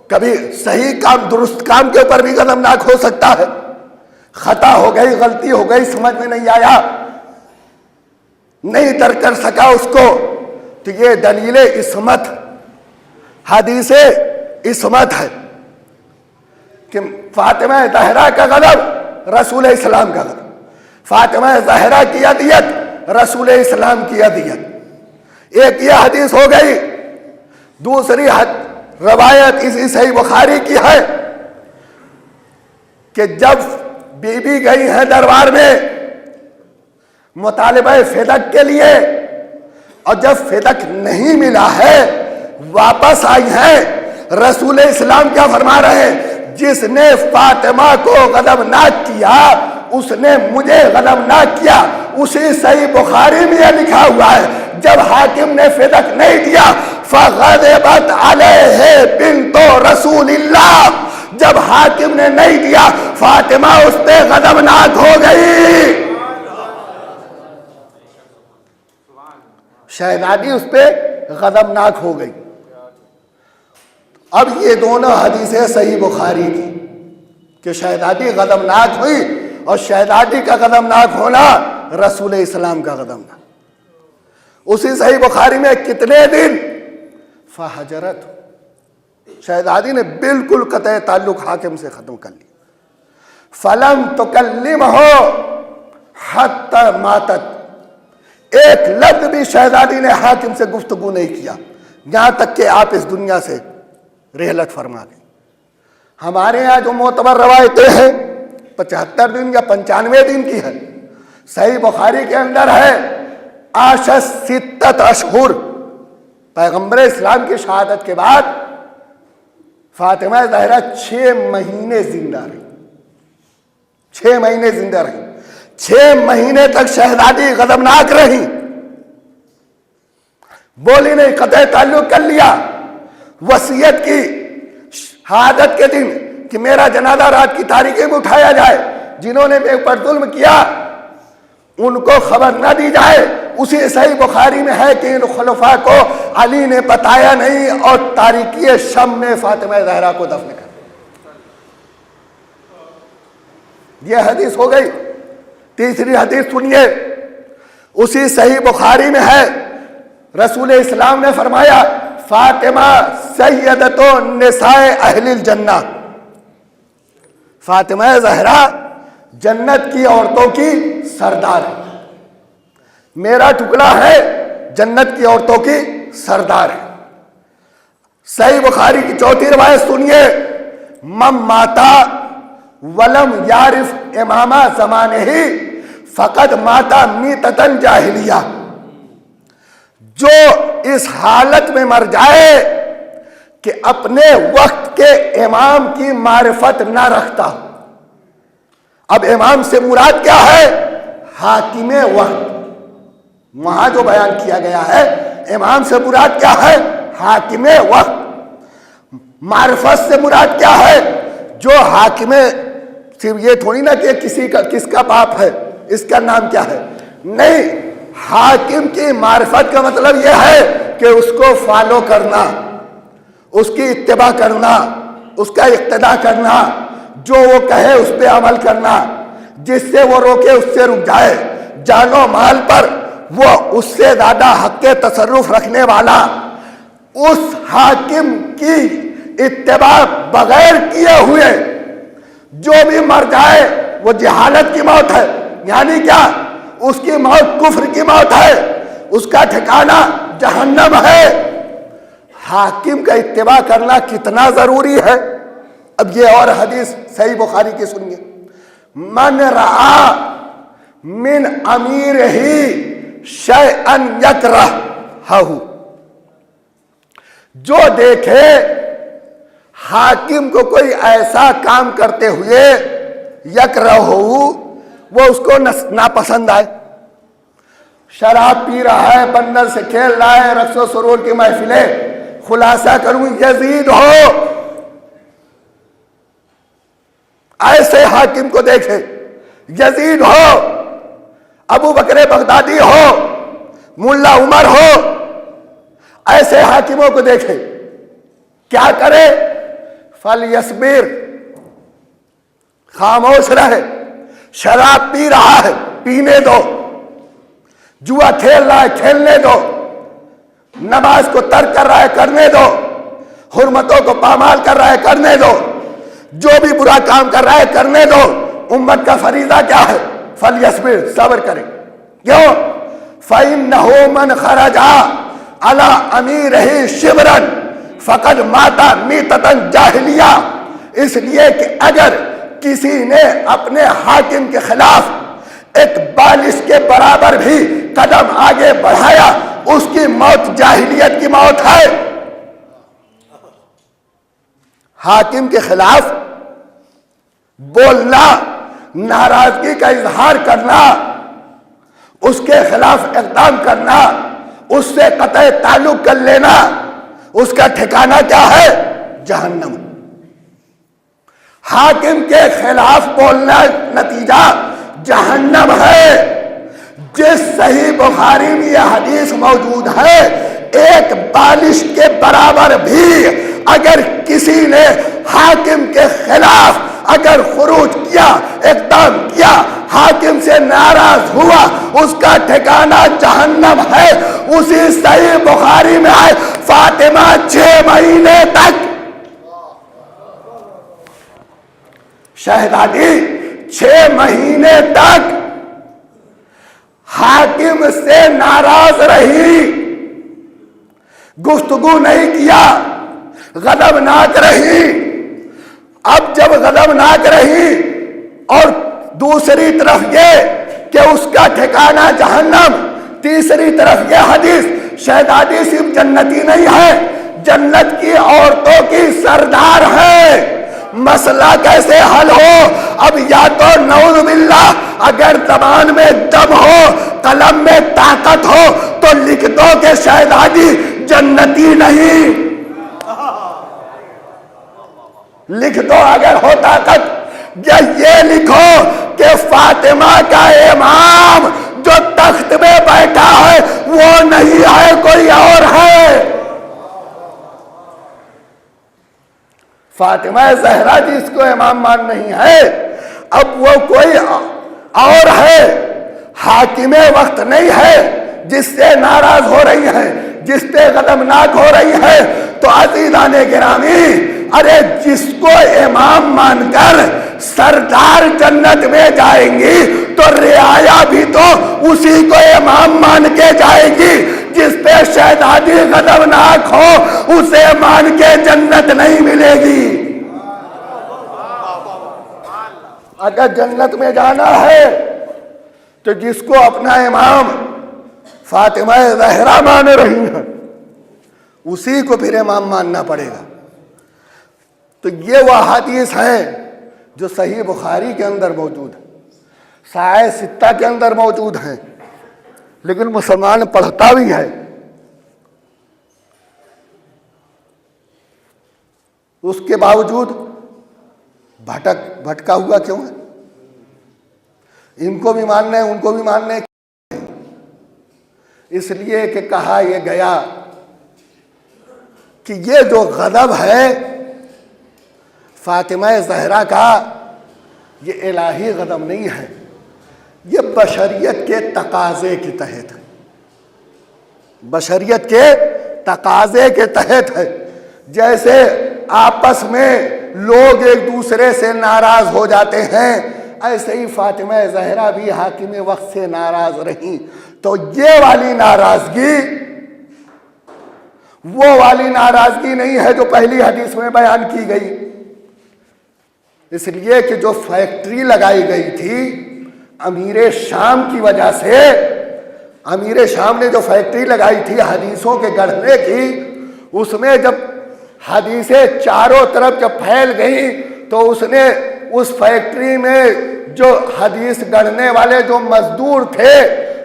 کبھی صحیح کام، درست کام کے اوپر بھی غضبناک ہو سکتا ہے۔ خطا ہو گئی، غلطی ہو گئی، سمجھ میں نہیں آیا، نہیں درک کر سکا اس کو، تو یہ دلیل عصمت، حدیث عصمت ہے کہ فاطمہ زہرا کا غضب رسول اسلام کا غضب، فاطمہ زہرا کی اذیت، رسول اسلام کی اذیت۔ ایک یہ حدیث ہو گئی۔ دوسری روایت اسی صحیح بخاری کی ہے کہ جب بی بی گئی ہیں دربار میں مطالبہ فدق کے لیے، اور جب فدق نہیں ملا ہے واپس آئی ہیں، رسول اسلام کیا فرما رہے ہیں؟ جس نے فاطمہ کو غضبناک کیا اس نے مجھے غضبناک کیا۔ اسی صحیح بخاری میں یہ لکھا ہوا ہے جب حاکم نے فدق نہیں دیا فغضبت علیہ بنت رسول اللہ، جب حاکم نے نہیں دیا فاطمہ اس پہ غضبناک ہو گئی، شہزادی اس پہ غضبناک ہو گئی۔ اب یہ دونوں حدیثیں صحیح بخاری کی کہ شہزادی غضبناک ہوئی، اور شہزادی کا غضبناک ہونا رسول اسلام کا غضبناک۔ اسی صحیح بخاری میں کتنے دن فحجرت، شہزادی نے بالکل قطع تعلق حاکم سے ختم کر لیا۔ فلم تکلمہ حتی ماتت، ایک لفظ بھی شہزادی نے حاکم سے گفتگو نہیں کیا یہاں تک کہ آپ اس دنیا سے رحلت فرما گئے۔ ہمارے ہاں جو معتبر روایتیں ہیں 75 دن یا 95 دن کی ہے، صحیح بخاری کے اندر ہے عاشت ستت اشہر، پیغمبر اسلام کی شہادت کے بعد فاطمہ زہرا 6 مہینے زندہ رہی، 6 مہینے زندہ رہی، 6 مہینے تک شہزادی غضبناک رہی، بولی نہیں، قطع تعلق کر لیا، وصیت کی شہادت کے دن کہ میرا جنازہ رات کی تاریکی میں اٹھایا جائے، جنہوں نے میرے پر ظلم کیا ان کو خبر نہ دی جائے۔ اسی صحیح بخاری میں ہے کہ ان خلفاء کو علی نے بتایا نہیں اور تاریکی شم میں فاطمہ زہرا کو دفن کر۔ یہ حدیث ہو گئی۔ تیسری حدیث سنیے، اسی صحیح بخاری میں ہے، رسول اسلام نے فرمایا فاطمہ سیدۃ نساء اہل الجنہ، فاطمہ زہرا جنت کی عورتوں کی سردار ہے، میرا ٹکڑا ہے جنت کی عورتوں کی سردار ہے۔ صحیح بخاری کی چوتھی روایت سنیے، من ماتا ولم یعرف امام زمانہ فقد ماتا میتۃ الجاہلیہ، جو اس حالت میں مر جائے کہ اپنے وقت کے امام کی معرفت نہ رکھتا ہو۔ اب امام سے مراد کیا ہے؟ حاکم وقت، وہاں جو بیان کیا گیا ہے امام سے مراد کیا ہے؟ حاکم وقت۔ معرفت سے مراد کیا ہے؟ جو حاکم، صرف یہ تھوڑی نا کہ کس کا باپ ہے، اس کا نام کیا ہے، نہیں، حاکم کی معرفت کا مطلب یہ ہے کہ اس کو فالو کرنا، اس کی اتباع کرنا، اس کا اقتداء کرنا، جو وہ کہے اس پہ عمل کرنا، جس سے وہ روکے اس سے رک جائے، جان و مال پر وہ اس سے زیادہ حق کے تصرف رکھنے والا، اس حاکم کی اتباع بغیر کیے ہوئے جو بھی مر جائے وہ جہالت کی موت ہے۔ یعنی کیا؟ اس کی موت کفر کی موت ہے، اس کا ٹھکانہ جہنم ہے۔ حاکم کا اتباع کرنا کتنا ضروری ہے۔ اب یہ اور حدیث صحیح بخاری کی سنیے، من رعا من امیر ہی شیئن یکرہہ، جو دیکھے حاکم کو کوئی ایسا کام کرتے ہوئے یکرہہ، وہ اس کو ناپسند آئے، شراب پی رہا ہے، بندر سے کھیل رہا ہے، رقص و سرور کی محفلیں، خلاصہ کروں یزید ہو، ایسے حاکم کو دیکھے، یزید ہو، ابو بکر بغدادی ہو، ملا عمر ہو، ایسے حاکموں کو دیکھے، کیا کرے؟ فَلْيَصْبِرْ، خاموش رہے، شراب پی رہا ہے پینے دو، جوا کھیل رہا ہے کھیلنے دو، نماز کو ترک کر رہا ہے کرنے دو، حرمتوں کو پامال کر رہا ہے کرنے دو، جو بھی برا کام کر رہا ہے کرنے دو۔ امت کا فریضہ کیا ہے؟ فلیصبر، صبر کرے. کیوں؟ فَإِنَّهُ مَنْ خَرَجَ عَلَىٰ أَمِيرِهِ شِبْرًا فَقَدْ مَاتَ مِيتَةً جَاهِلِيَّةً. اس لیے کہ اگر کسی نے اپنے حاکم کے خلاف ایک بالش کے برابر بھی قدم آگے بڑھایا، اس کی موت جاہلیت کی موت ہے. حاکم کے خلاف بولنا، ناراضگی کا اظہار کرنا، اس کے خلاف اقدام کرنا، اس سے قطع تعلق کر لینا، اس کا ٹھکانہ کیا ہے؟ جہنم. حاکم کے خلاف بولنا نتیجہ جہنم ہے. جس صحیح بخاری میں یہ حدیث موجود ہے، ایک بالش کے برابر بھی اگر کسی نے حاکم کے خلاف اگر خروج کیا، اقدام کیا، حاکم سے ناراض ہوا، اس کا ٹھکانہ جہنم ہے. اسی صحیح بخاری میں ہے فاطمہ 6 مہینے تک، شہزادی 6 مہینے تک حاکم سے ناراض رہی، گفتگو نہیں کیا، غضبناک رہی. اب جب غضبناک رہی اور دوسری طرف یہ کہ اس کا ٹھکانہ جہنم، تیسری طرف یہ حدیث شہزادی صرف جنتی نہیں ہے، جنت کی عورتوں کی سردار ہے. مسئلہ کیسے حل ہو؟ اب یا تو نعوذ باللہ اگر زبان میں دم ہو، قلم میں طاقت ہو تو لکھ دو کہ شہزادی جنتی نہیں. لکھ دو اگر ہو طاقت، یا یہ لکھو کہ فاطمہ کا امام جو تخت میں بیٹھا ہے وہ نہیں ہے، کوئی اور ہے. فاطمہ زہرا جس کو امام مان نہیں ہے، اب وہ کوئی اور ہے. حاکم وقت نہیں ہے جس سے ناراض ہو رہی ہے، جس پہ غضبناک ہو رہی ہے. تو عزیزان گرامی، ارے جس کو امام مان کر سردار جنت میں جائیں گی تو رعایا بھی تو اسی کو امام مان کے جائے گی. جس پہ شہزادی غضبناک ہو اسے مان کے جنت نہیں ملے گی. اگر جنت میں جانا ہے تو جس کو اپنا امام فاطمہ زہرا مان رہی ہیں اسی کو پھر امام ماننا پڑے گا. تو یہ وہ حدیث ہیں جو صحیح بخاری کے اندر موجود ہے، سائے ستہ کے اندر موجود ہیں، لیکن مسلمان پڑھتا بھی ہے. اس کے باوجود بھٹکا ہوا کیوں ہے؟ ان کو بھی ماننا ہے، ان کو بھی ماننا ہے. اس لیے کہ کہا یہ گیا کہ یہ جو غضب ہے فاطمہ زہرا کا، یہ الہی غضب نہیں ہے، یہ بشریت کے تقاضے کے تحت ہے. بشریت کے تقاضے کے تحت ہے. جیسے آپس میں لوگ ایک دوسرے سے ناراض ہو جاتے ہیں، ایسے ہی فاطمہ زہرا بھی حاکم وقت سے ناراض رہیں. تو یہ والی ناراضگی وہ والی ناراضگی نہیں ہے جو پہلی حدیث میں بیان کی گئی. اس لیے کہ جو فیکٹری لگائی گئی تھی امیر شام کی وجہ سے، امیر شام نے جو فیکٹری لگائی تھی حدیثوں کے گڑھنے کی، اس میں جب حدیثیں چاروں طرف جب پھیل گئیں تو اس نے اس فیکٹری میں جو حدیث گڑھنے والے جو مزدور تھے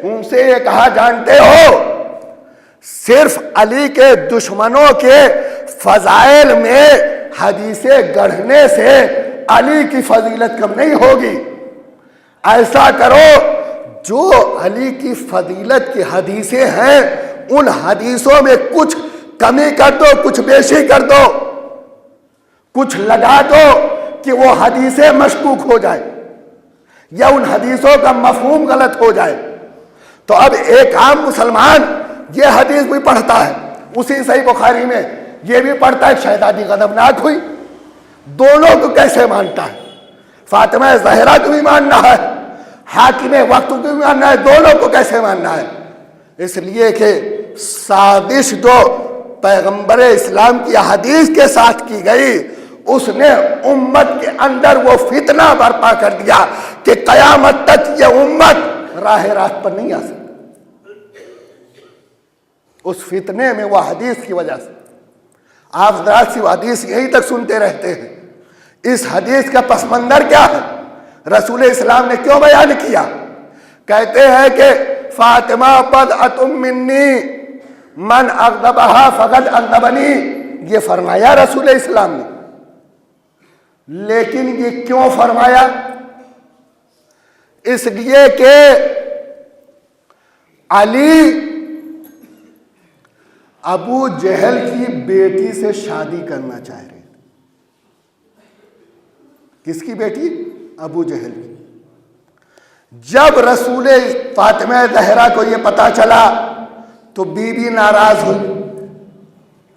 ان سے یہ کہا، جانتے ہو صرف علی کے دشمنوں کے فضائل میں حدیثیں گڑھنے سے علی کی فضیلت کم نہیں ہوگی. ایسا کرو جو علی کی فضیلت کی حدیثیں ہیں ان حدیثوں میں کچھ کمی کر دو، کچھ بیشی کر دو، کچھ لگا دو کہ وہ حدیثیں مشکوک ہو جائے یا ان حدیثوں کا مفہوم غلط ہو جائے. تو اب ایک عام مسلمان یہ حدیث بھی پڑھتا ہے، اسی صحیح بخاری میں یہ بھی پڑھتا ہے شہزادی غضبناک ہوئی. دونوں کو کیسے مانتا ہے؟ فاطمہ زہرا کو بھی ماننا ہے، حاکم وقت کو بھی ماننا ہے، دونوں کو کیسے ماننا ہے؟ اس لیے کہ سازش جو پیغمبر اسلام کی حدیث کے ساتھ کی گئی، اس نے امت کے اندر وہ فتنہ برپا کر دیا کہ قیامت تک یہ امت راہ راست پر نہیں آ سکتی۔ اس فتنے میں وہ حدیث کی وجہ سے آپ حضرات سی حدیث یہیں تک سنتے رہتے ہیں۔ اس حدیث کا پس منظر کیا ہے؟ رسول اسلام نے کیوں بیان کیا؟ کہتے ہیں کہ فاطمہ بدعۃ منی من اغضبہا فقد اغضبنی، یہ فرمایا رسول اسلام نے۔ لیکن یہ کیوں فرمایا؟ اس لیے کہ علی ابو جہل کی بیٹی سے شادی کرنا چاہ رہے تھے۔ کس کی بیٹی؟ ابو جہل کی۔ جب رسول فاطمہ زہرا کو یہ پتا چلا تو بیوی ناراض ہوئی،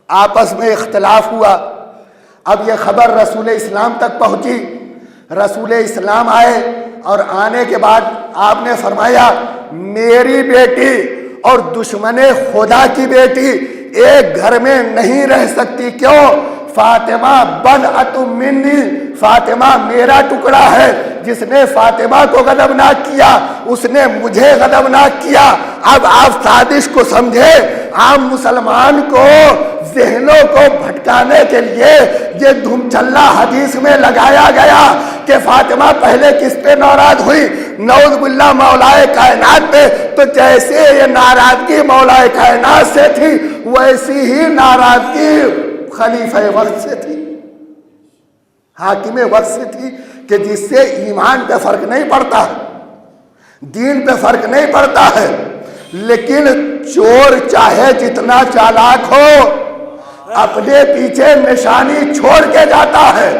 آپس میں اختلاف ہوا۔ اب یہ خبر رسول اسلام تک پہنچی، رسول اسلام آئے اور آنے کے بعد آپ نے فرمایا میری بیٹی اور دشمن خدا کی بیٹی ایک گھر میں نہیں رہ سکتی۔ کیوں؟ فاطمہ بدعۃ منی، فاطمہ میرا ٹکڑا ہے۔ جس نے فاطمہ کو غضبناک کیا اس نے مجھے غضبناک کیا۔ اب آپ سازش کو سمجھے، عام مسلمان کو ذہنوں کو بھٹکانے کے لیے یہ دھم چلا حدیث میں لگایا گیا کہ فاطمہ پہلے کس پہ ناراض ہوئی؟ نعوذ باللہ مولائے کائنات پہ۔ تو جیسے یہ ناراضگی مولائے کائنات سے تھی ویسی ہی ناراضگی خلیفہ وقت سے تھی، حاکم وقت سے تھی، کہ جس سے ایمان پہ فرق نہیں پڑتا ہے، دین پہ فرق نہیں پڑتا ہے۔ لیکن چور چاہے جتنا چالاک ہو اپنے پیچھے نشانی چھوڑ کے جاتا ہے۔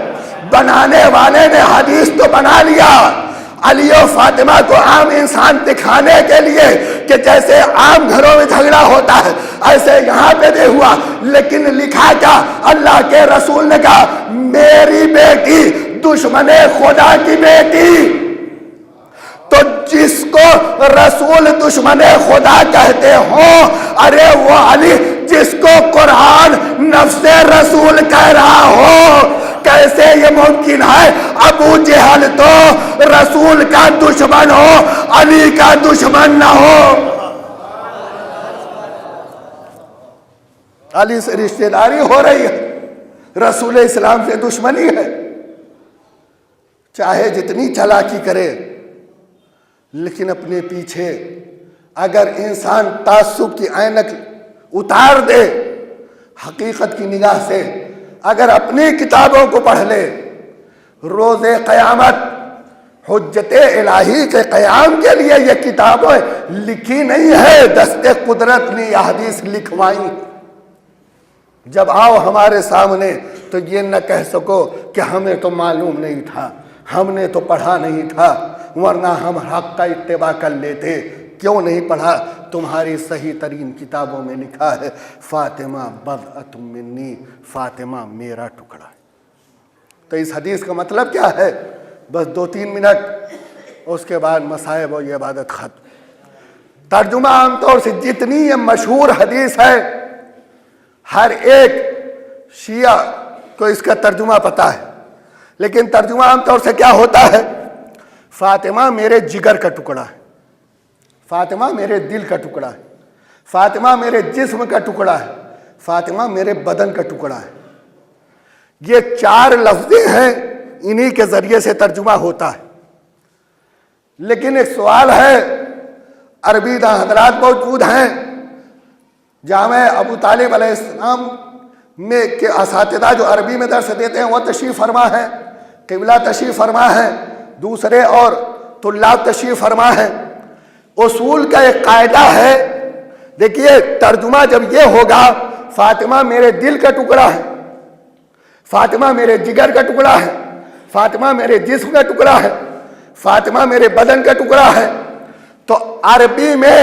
بنانے والے نے حدیث تو بنا لیا علی و فاطمہ کو عام انسان دکھانے کے لیے کہ جیسے عام گھروں میں جھگڑا ہوتا ہے ایسے یہاں پہ بھی ہوا، لیکن لکھا کیا؟ اللہ کے رسول نے کہا میری بیٹی دشمن خدا کی بیٹی۔ تو جس کو رسول دشمن خدا کہتے ہوں، ارے وہ علی جس کو قرآن نفس رسول کہہ رہا ہو، کیسے یہ ممکن ہے؟ ابو جہل تو رسول کا دشمن ہو، علی کا دشمن نہ ہو۔ علی سے رشتہ داری ہو رہی ہے، رسول اسلام سے دشمنی ہے۔ چاہے جتنی چالاکی کرے لیکن اپنے پیچھے اگر انسان تعصب کی عینک اتار دے، حقیقت کی نگاہ سے اگر اپنی کتابوں کو پڑھ لے، روز قیامت حجت الہی کے قیام کے لیے یہ کتابیں لکھی نہیں ہے، دست قدرت نے یہ حدیث لکھوائی۔ جب آؤ ہمارے سامنے تو یہ نہ کہہ سکو کہ ہمیں تو معلوم نہیں تھا، ہم نے تو پڑھا نہیں تھا، ورنہ ہم حق کا اتباع کر لیتے۔ کیوں نہیں پڑھا؟ تمہاری صحیح ترین کتابوں میں لکھا ہے فاطمہ بدعۃ منی، فاطمہ میرا ٹکڑا ہے۔ تو اس حدیث کا مطلب کیا ہے؟ بس 2-3 منٹ، اس کے بعد مصائب و یہ عبادت ختم۔ ترجمہ عام طور سے جتنی یہ مشہور حدیث ہے ہر ایک شیعہ کو اس کا ترجمہ پتا ہے، لیکن ترجمہ عام طور سے کیا ہوتا ہے؟ فاطمہ میرے جگر کا ٹکڑا ہے، فاطمہ میرے دل کا ٹکڑا ہے، فاطمہ میرے جسم کا ٹکڑا ہے، فاطمہ میرے بدن کا ٹکڑا ہے۔ یہ 4 لفظیں ہیں، انہی کے ذریعے سے ترجمہ ہوتا ہے۔ لیکن ایک سوال ہے، عربی داں حضرات موجود ہیں، جامع ابو طالب علیہ السلام میں کے اساتذہ جو عربی میں درس دیتے ہیں وہ تشریف فرما ہے، قبلہ تشریف فرما ہے، دوسرے اور طلاب تشریف فرما ہے۔ اصول کا ایک قاعدہ ہے، دیکھیے ترجمہ جب یہ ہوگا فاطمہ میرے دل کا ٹکڑا ہے، فاطمہ میرے جگر کا ٹکڑا ہے، فاطمہ میرے جسم کا ٹکڑا ہے، فاطمہ میرے بدن کا ٹکڑا ہے، تو عربی میں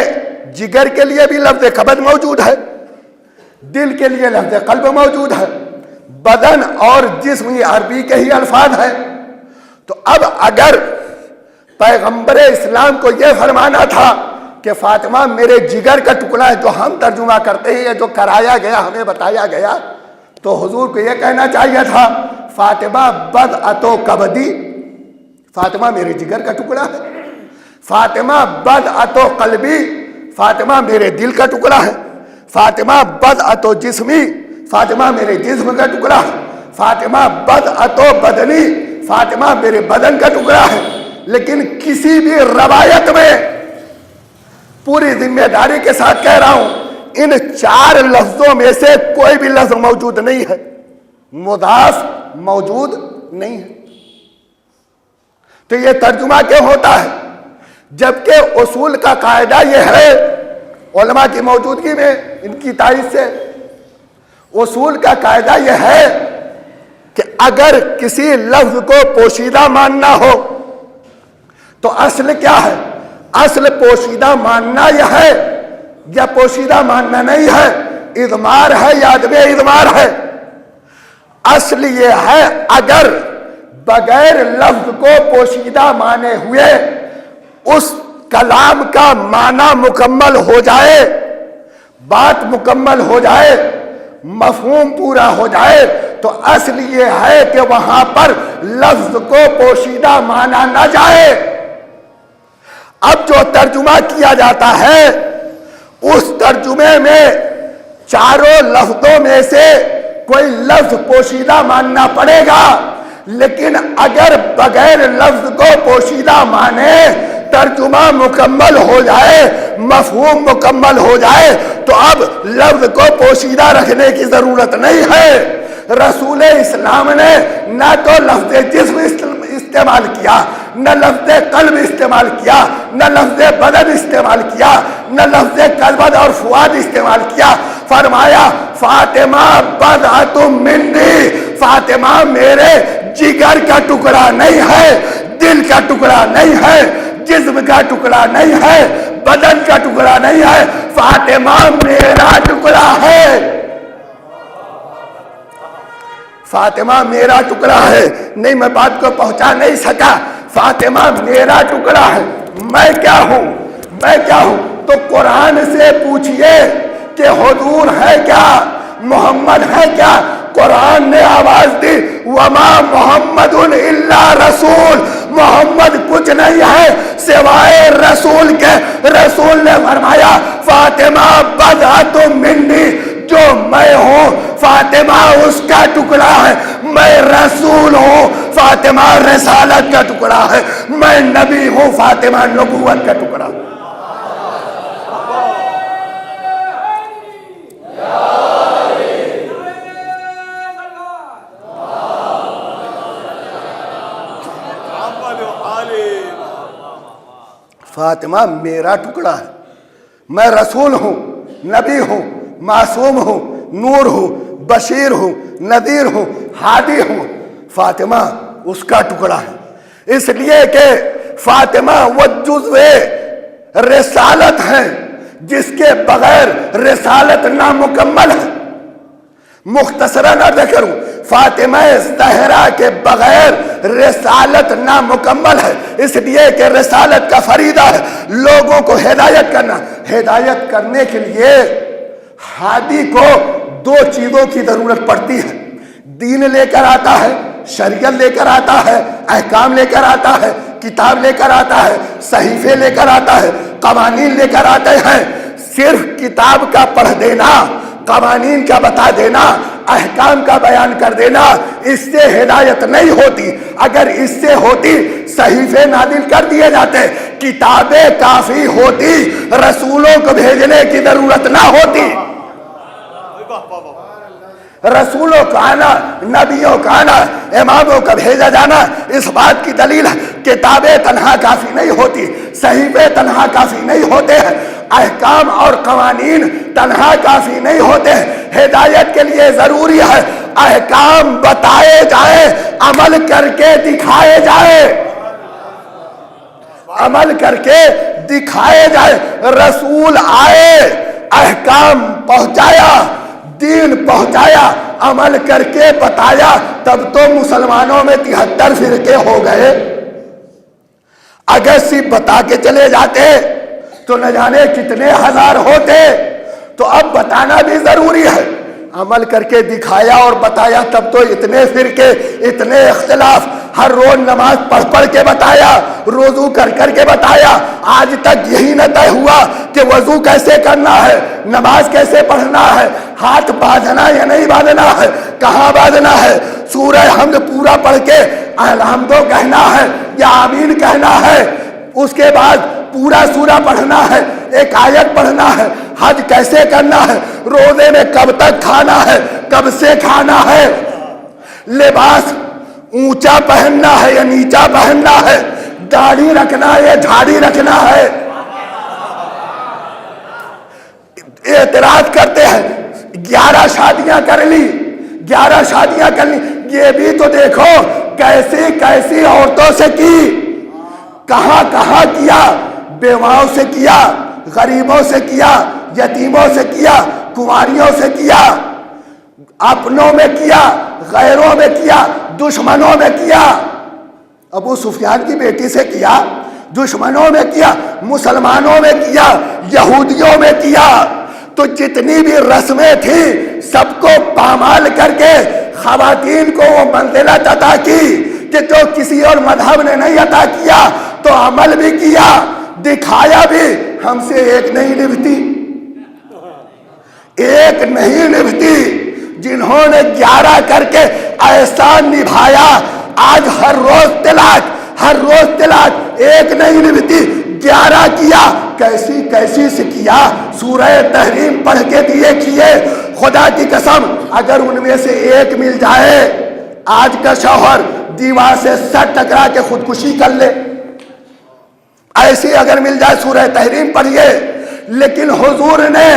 جگر کے لیے بھی لفظ قبض موجود ہے، دل کے لیے لفظ قلب موجود ہے، بدن اور جسم یہ عربی کے ہی الفاظ ہیں۔ تو اب اگر پیغمبر اسلام کو یہ فرمانا تھا کہ فاطمہ میرے جگر کا ٹکڑا ہے، جو ہم ترجمہ کرتے ہیں، جو کرایا گیا، ہمیں بتایا گیا، تو حضور کو یہ کہنا چاہیے تھا فاطمہ بضعۃ کبدی، فاطمہ میرے جگر کا ٹکڑا ہے، فاطمہ بضعۃ قلبی، فاطمہ میرے دل کا ٹکڑا ہے، فاطمہ بضعۃ جسمی، فاطمہ میرے جسم کا ٹکڑا ہے، فاطمہ بضعۃ بدنی، فاطمہ میرے بدن کا ٹکڑا ہے۔ لیکن کسی بھی روایت میں، پوری ذمہ داری کے ساتھ کہہ رہا ہوں، ان 4 لفظوں میں سے کوئی بھی لفظ موجود نہیں ہے، مضاف موجود نہیں ہے۔ تو یہ ترجمہ کیوں ہوتا ہے؟ جبکہ اصول کا قاعدہ یہ ہے، علماء کی موجودگی میں ان کی تائید سے، اصول کا قاعدہ یہ ہے کہ اگر کسی لفظ کو پوشیدہ ماننا ہو تو اصل کیا ہے؟ اصل پوشیدہ ماننا یہ ہے یا پوشیدہ ماننا نہیں ہے، اضمار ہے یا عدم اضمار ہے؟ اصل یہ ہے اگر بغیر لفظ کو پوشیدہ مانے ہوئے اس کلام کا معنی مکمل ہو جائے، بات مکمل ہو جائے، مفہوم پورا ہو جائے، تو اصل یہ ہے کہ وہاں پر لفظ کو پوشیدہ مانا نہ جائے۔ اب جو ترجمہ کیا جاتا ہے اس ترجمے میں 4 لفظوں میں سے کوئی لفظ پوشیدہ ماننا پڑے گا، لیکن اگر بغیر لفظ کو پوشیدہ مانے ترجمہ مکمل ہو جائے، مفہوم مکمل ہو جائے، تو اب لفظ کو پوشیدہ رکھنے کی ضرورت نہیں ہے۔ رسول اسلام نے نہ تو لفظ جسم استعمال کیا، نہ لفظ قلب استعمال کیا، نہ لفظ بدن استعمال کیا، نہ لفظ قلب اور فؤاد استعمال کیا۔ فرمایا فاطمہ بضعۃ منی، فاطمہ میرے جگر کا ٹکڑا نہیں ہے، دل کا ٹکڑا نہیں ہے، جسم کا ٹکڑا نہیں ہے، بدن کا ٹکڑا نہیں ہے، فاطمہ میرا ٹکڑا ہے، فاطمہ میرا ٹکڑا ہے۔ نہیں، میں بات کو پہنچا نہیں سکا۔ فاطمہ میرا ٹکڑا ہے۔ میں کیا ہوں؟ میں کیا ہوں؟ تو قرآن سے پوچھئے کہ حضور ہے کیا، محمد ہے کیا؟ قرآن نے آواز دی وما محمد الا رسول، محمد کچھ نہیں ہے سوائے رسول کے۔ رسول نے فرمایا فاطمہ بضعۃ منی، جو میں ہوں فاطمہ اس کا ٹکڑا ہے، میں رسول ہوں فاطمہ رسالت کا ٹکڑا ہے، میں نبی ہوں فاطمہ نبوت کا ٹکڑا ہے۔ فاطمہ میرا ٹکڑا ہے، میں رسول ہوں، نبی ہوں، معصوم ہوں، نور ہوں، بشیر ہوں، نذیر ہوں، ہادی ہوں، فاطمہ اس کا ٹکڑا ہے۔ اس لیے کہ فاطمہ وہ جزو رسالت ہے جس کے بغیر رسالت نامکمل ہے۔ مختصراً عرض کروں، فاطمہ زہرا کے بغیر رسالت نامکمل ہے، اس لیے کہ رسالت کا فریضہ ہے لوگوں کو ہدایت کرنا۔ ہدایت کرنے کے لیے ہادی کو 2 چیزوں کی ضرورت پڑتی ہے، دین لے کر آتا ہے، شریعت لے کر آتا ہے، احکام لے کر آتا ہے، کتاب لے کر آتا ہے، صحیفے لے کر آتا ہے، قوانین لے کر آتے ہیں۔ صرف کتاب کا پڑھ دینا، قوانین کا بتا دینا، احکام کا بیان کر دینا، اس سے ہدایت نہیں ہوتی۔ اگر اس سے ہوتی صحیفے نازل کر دیے جاتے، کتابیں کافی ہوتی، رسولوں کو بھیجنے کی ضرورت نہ ہوتی۔ رسولوں کا آنا، نبیوں کا آنا، اماموں کا بھیجا جانا اس بات کی دلیل ہے۔ کتابیں تنہا کافی نہیں ہوتی، صحیفے تنہا کافی نہیں ہوتے ہیں، احکام اور قوانین تنہا کافی نہیں ہوتے ہیں۔ ہدایت کے لیے ضروری ہے احکام بتائے جائے، عمل کر کے دکھائے جائے، عمل کر کے دکھائے جائے۔ رسول آئے، احکام پہنچایا، دین پہنچایا، عمل کر کے بتایا، تب تو مسلمانوں میں 73 فرقے ہو گئے۔ اگر صرف بتا کے چلے جاتے تو نہ جانے کتنے ہزار ہوتے. تو اب بتانا بھی ضروری ہے. عمل کر کے دکھایا اور بتایا تب تو اتنے فرقے، اتنے اختلاف. ہر روز نماز پڑھ پڑھ کے بتایا، وضو کر کر کے بتایا. آج تک یہی نہ طے ہوا کہ وضو کیسے کرنا ہے، نماز کیسے پڑھنا ہے، ہاتھ باندھنا یا نہیں باندھنا ہے، کہاں باندھنا ہے. سورہ حمد پورا پڑھ کے الحمدو کہنا ہے یا آمین کہنا ہے. اس کے بعد پورا سورہ پڑھنا ہے، ایک آیت پڑھنا ہے. حج کیسے کرنا ہے، روزے میں کب تک کھانا ہے، کب سے کھانا ہے، لباس اونچا پہننا ہے یا نیچا پہننا ہے، داڑھی رکھنا ہے یا جھاڑی رکھنا ہے. اعتراض کرتے ہیں 11 شادیاں کر لی، 11 شادیاں کر لی. یہ بھی تو دیکھو کیسی کیسی عورتوں سے کی، کہاں کہاں کیا. بیواؤں سے کیا، غریبوں سے کیا، یتیموں سے کیا، کنواریوں سے کیا، اپنوں میں کیا، غیروں میں کیا، دشمنوں میں کیا. ابو سفیان کی بیٹی سے کیا، دشمنوں میں کیا، مسلمانوں میں کیا، یہودیوں میں کیا. تو جتنی بھی رسمیں تھیں سب کو پامال کر کے خواتین کو وہ منزلت عطا کی کہ جو کسی اور مذہب نے نہیں عطا کیا. تو عمل بھی کیا، دکھایا بھی. ہم سے ایک نہیں نبھتی، ایک نہیں نبھتی. جنہوں نے 11 کر کے احسان نبھایا، آج ہر روز طلاق، ہر روز طلاق. ایک نہیں نبھتی، 11 کیا. کیسی کیسی سے کیا. سورہ تحریم پڑھ کے دیے کیے. خدا کی قسم اگر ان میں سے ایک مل جائے، آج کا شوہر دیوار سے سر ٹکرا کے خودکشی کر لے، ایسی اگر مل جائے سورہ تحریم پڑھیے. لیکن حضور نے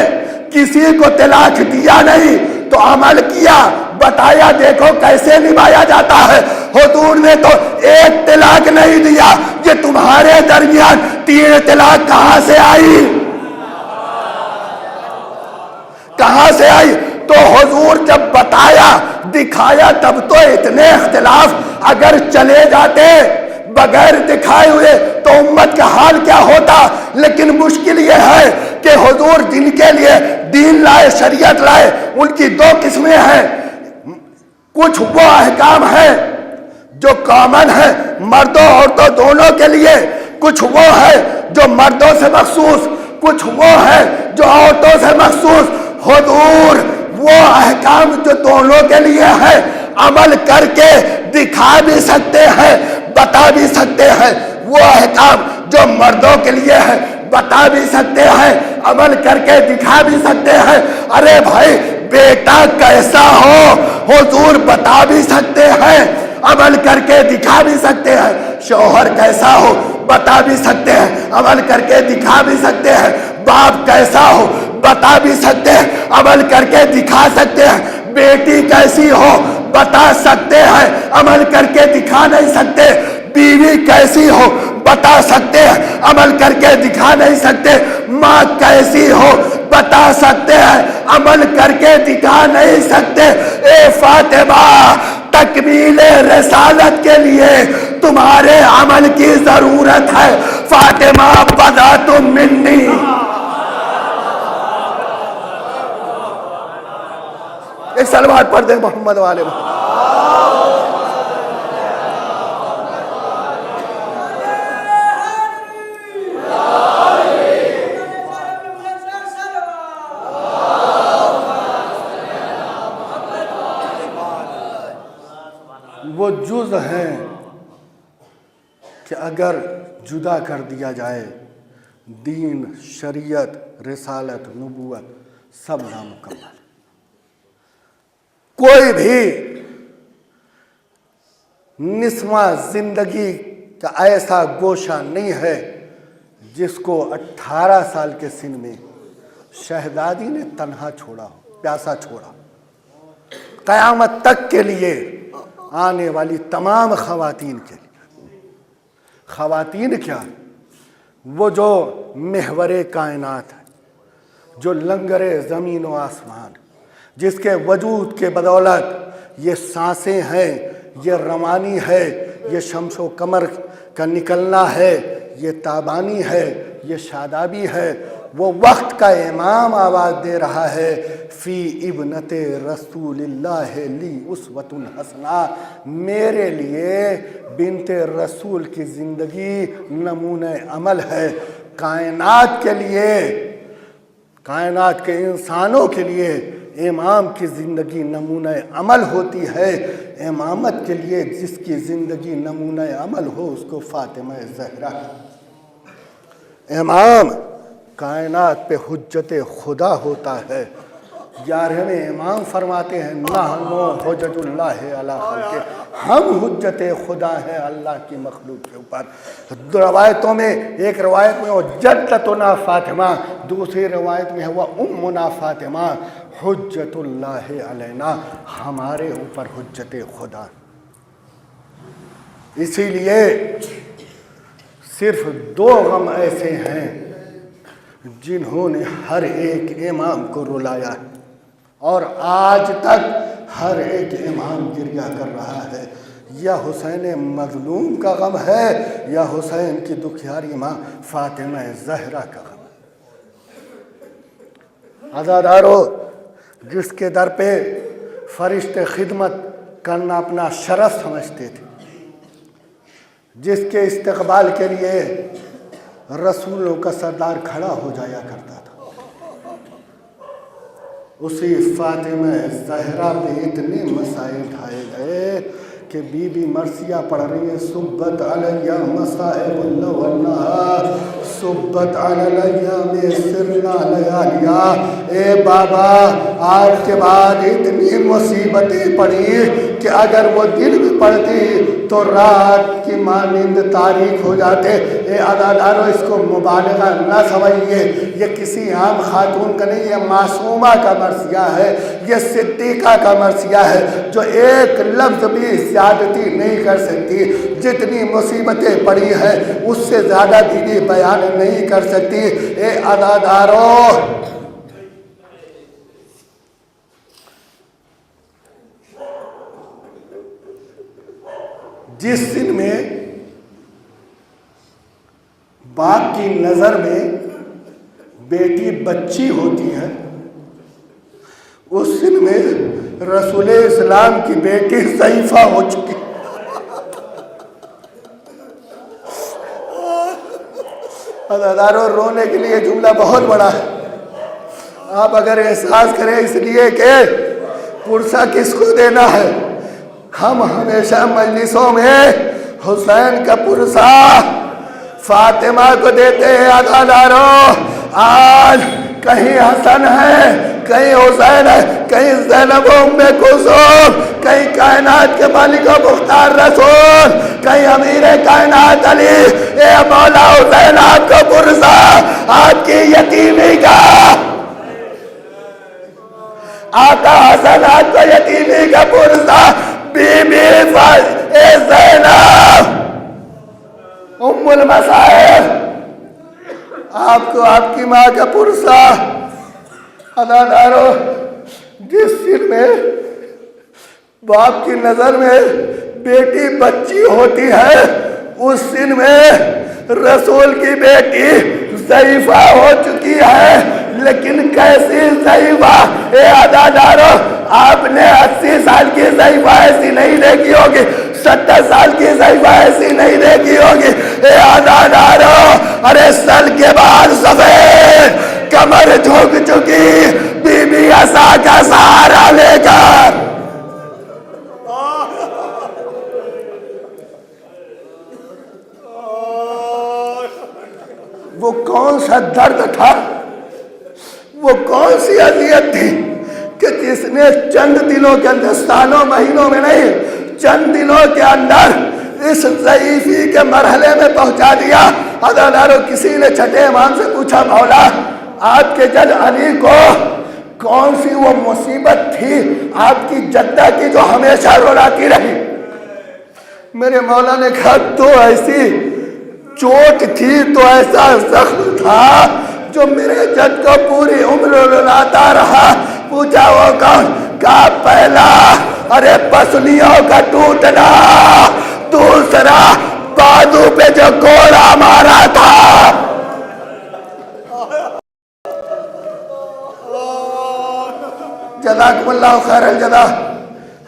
کسی کو طلاق دیا نہیں تو عمل کیا، بتایا دیکھو کیسے نبھایا جاتا ہے. حضور نے تو ایک طلاق نہیں دیا. یہ تمہارے درمیان 3 طلاق کہاں سے آئی، کہاں سے آئی؟ تو حضور جب بتایا دکھایا تب تو اتنے اختلاف. اگر چلے جاتے بغیر دکھائے ہوئے تو امت کا حال کیا ہوتا. لیکن مشکل یہ ہے کہ حضور جن کے لیے دین لائے، شریعت لائے، ان کی 2 قسمیں ہیں. کچھ وہ احکام ہیں جو کامن ہے مردوں عورتوں دونوں کے لیے، کچھ وہ ہے جو مردوں سے مخصوص، کچھ وہ ہے جو عورتوں سے مخصوص. حضور وہ احکام جو دونوں کے لیے ہے عمل کر کے دکھا بھی سکتے ہیں، بتا بھی سکتے ہیں. وہ احکام جو مردوں کے لیے ہے بتا بھی سکتے ہیں، عمل کر کے دکھا بھی سکتے ہیں. ارے بھائی بیٹا کیسا ہو حضور بتا بھی سکتے ہیں، عمل کر کے دکھا بھی سکتے ہیں. شوہر کیسا ہو بتا بھی سکتے ہیں، عمل کر کے دکھا بھی سکتے ہیں. باپ کیسا ہو بتا بھی سکتے ہیں، عمل کر کے دکھا سکتے ہیں. بیٹی کیسی ہو بتا سکتے ہیں، عمل کر کے دکھا نہیں سکتے. بیوی کیسی ہو بتا سکتے ہیں، عمل کر کے دکھا نہیں سکتے. ماں کیسی ہو بتا سکتے ہیں، عمل کر کے دکھا نہیں سکتے. اے فاطمہ تکمیل رسالت کے لیے تمہارے عمل کی ضرورت ہے. فاطمہ بضعۃ منی. ایک صلوات پڑھ دیں محمد والے محمد. وہ جز ہیں کہ اگر جدا کر دیا جائے دین، شریعت، رسالت، نبوت سب نامکمل. کوئی بھی نسواں زندگی کا ایسا گوشہ نہیں ہے جس کو 18 سال کے سن میں شہزادی نے تنہا چھوڑا ہو، پیاسا چھوڑا. قیامت تک کے لیے آنے والی تمام خواتین کے لیے. خواتین کیا؟ وہ جو محور کائنات ہے، جو لنگر زمین و آسمان، جس کے وجود کے بدولت یہ سانسیں ہیں، یہ روانی ہے، یہ شمس و قمر کا نکلنا ہے، یہ تابانی ہے، یہ شادابی ہے۔ وہ وقت کا امام آواز دے رہا ہے، فی ابنت رسول اللہ لی اسوۃ حسنہ، میرے لیے بنت رسول کی زندگی نمونہ عمل ہے۔ کائنات کے لیے، کائنات کے انسانوں کے لیے امام کی زندگی نمونہ عمل ہوتی ہے۔ امامت کے لیے جس کی زندگی نمونہ عمل ہو اس کو فاطمہ زہرا۔ امام کائنات پہ حجت خدا ہوتا ہے۔ 11ویں امام فرماتے ہیں نحنو حجت اللہ علی خلقہ، ہم حجت خدا ہیں اللہ کی مخلوق کے اوپر۔ روایتوں میں ایک روایت میں وہ جدتنا فاطمہ، دوسری روایت میں ہے وہ امنا فاطمہ، حجت اللہ علینا، ہمارے اوپر حجت خدا۔ اسی لیے صرف 2 غم ایسے ہیں جنہوں نے ہر ایک امام کو رلایا ہے، اور آج تک ہر ایک امام گریہ کر رہا ہے۔ یا حسین مظلوم کا غم ہے یا حسین کی دکھیاری ماں فاطمہ زہرا کا غم۔ عزادارو، جس کے در پہ فرشتے خدمت کرنا اپنا شرف سمجھتے تھے، جس کے استقبال کے لیے رسولوں کا سردار کھڑا ہو جایا کرتا تھا، اسی فاطمہ زہرا پہ اتنے مسائل اٹھائے گئے کہ بی بی مرثیہ پڑھ رہی ہیں صبت علیہ مصائب اللہ والنہار صبت علیہ میں سرنا لیالیا۔ اے بابا، آج کے بعد اتنی مصیبتیں پڑی کہ اگر وہ دن بھی پڑتی تو رات کی مانند تاریک ہو جاتے۔ اے عزادارو، اس کو مبالغہ نہ سمجھیے، یہ کسی عام خاتون کا نہیں، یہ معصومہ کا مرثیہ ہے، یہ صدیقہ کا مرثیہ ہے، جو ایک لفظ بھی زیادتی نہیں کر سکتی۔ جتنی مصیبتیں پڑی ہے اس سے زیادہ بھی بیان نہیں کر سکتی۔ اے عزادارو، جس دن میں باپ کی نظر میں بیٹی بچی ہوتی ہے، اس دن میں رسول اسلام کی بیٹی ضعیفہ ہو چکی۔ عزادارو، رونے کے لیے جملہ بہت بڑا ہے، آپ اگر احساس کریں، اس لیے کہ پرسہ کس کو دینا ہے۔ ہم ہمیشہ مجلسوں میں حسین کا پرسہ فاطمہ کو دیتے ہیں۔ عزادارو، آج کہیں حسن ہے، کہیں حسین ہے، کہیں زینب و ام کلثوم، کہیں کائنات کے مالک و مختار رسول، کہیں امیر کائنات علی۔ اے مولا حسین، آپ کا پرسہ آپ کی یتیمی کا، آقا حسن آپ کا یتیمی کا پرسہ، بی بی اے زینب ام المصائب، آپ کو آپ کی ماں کا پرسہ۔ عزادارو، جس دن میں باپ کی نظر میں بیٹی بچی ہوتی ہے، اس دن میں رسول کی بیٹی ضعیفہ ہو چکی ہے۔ لیکن کیسی ضعیفہ؟ اے عزادارو، آپ نے 80 سال کی ضعیفہ ایسی نہیں دیکھی ہوگی، 70 سال کی ضعیفہ ایسی نہیں دیکھی ہوگی۔ اے عزادارو، ارے سال کے بعد سفید کمر جھک چکی، بی بی عصا کا سہارا لے کر وہ کون سا درد تھا، وہ کون سی اذیت تھی کہ جس نے چند دنوں کے اندر، سالوں مہینوں میں نہیں، چند دنوں کے اندر اس ضعیفی کے مرحلے میں پہنچا دیا۔ عزادارو، کسی نے چھٹے امام سے پوچھا، مولا آپ کے جد علی کو کون سی وہ مصیبت تھی آپ کی جدہ کی جو ہمیشہ رولاتی رہی؟ میرے مولا نے کہا، تو ایسی چوٹ تھی، تو ایسا زخم تھا جو میرے جد کو پوری عمر رلاتا رہا۔ پوچھا وہ کون؟ کہا پہلا ارے پسلیوں کا ٹوٹنا، دوسرا بازو پہ جو کوڑا مارا تھا، جزاکم اللہ خیر الجزا.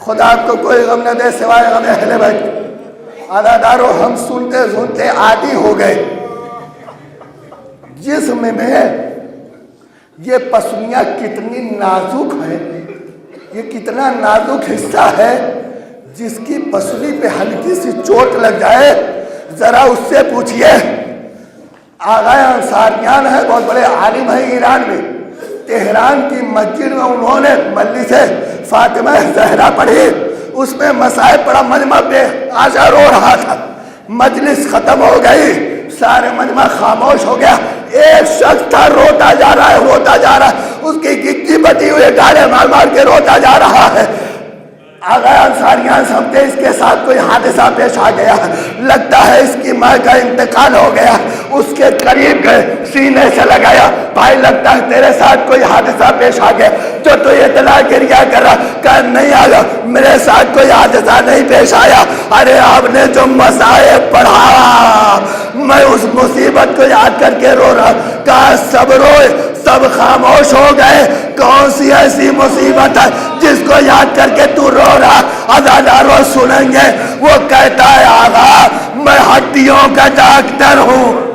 خدا آپ کو کوئی غم نہ دے سوائے غم اہل بیت. عزادارو، ہم سنتے سنتے عادی ہو گئے. جسم میں یہ پسلیاں کتنی نازک ہیں، یہ کتنا نازک حصہ ہے. جس کی پسلی پہ ہلکی سی چوٹ لگ جائے، ذرا اس سے پوچھئے. آغا انصاریان ہے، بہت بڑے عالم ہیں ایران میں. تہران کی مسجد میں انہوں نے مجلس فاطمہ زہرا پڑھی، اس میں مسائل پڑھا. مجمع بے آشا رو رہا تھا. مجلس ختم ہو گئی، سارے مجمع خاموش ہو گیا. ایک شخص تھا، روتا جا رہا ہے، روتا جا رہا ہے. اس کی گچی بٹی ہوئے گالے مار مار کے روتا جا رہا ہے. آغا انصاریان سمجھتے اس کے ساتھ کوئی حادثہ پیش آ گیا، لگتا ہے اس کی ماں کا انتقال ہو گیا. اس کے قریب گئے، سینے سے لگایا. بھائی لگتا ہے تیرے ساتھ کوئی حادثہ پیش آ گیا، جو تو اطلاع گریا کر رہا. کہا نہیں آگا، میرے ساتھ کوئی حادثہ نہیں پیش آیا. ارے آپ نے جو مصائب پڑھا، میں اس مصیبت کو یاد کر کے رو رہا. کہا سب روئے، سب خاموش ہو گئے. کون سی ایسی مصیبت ہے جس کو یاد کر کے تو رو رہا؟ عزادارو سنیں گے. وہ کہتا ہے آغا میں ہڈیوں کا ڈاکٹر ہوں.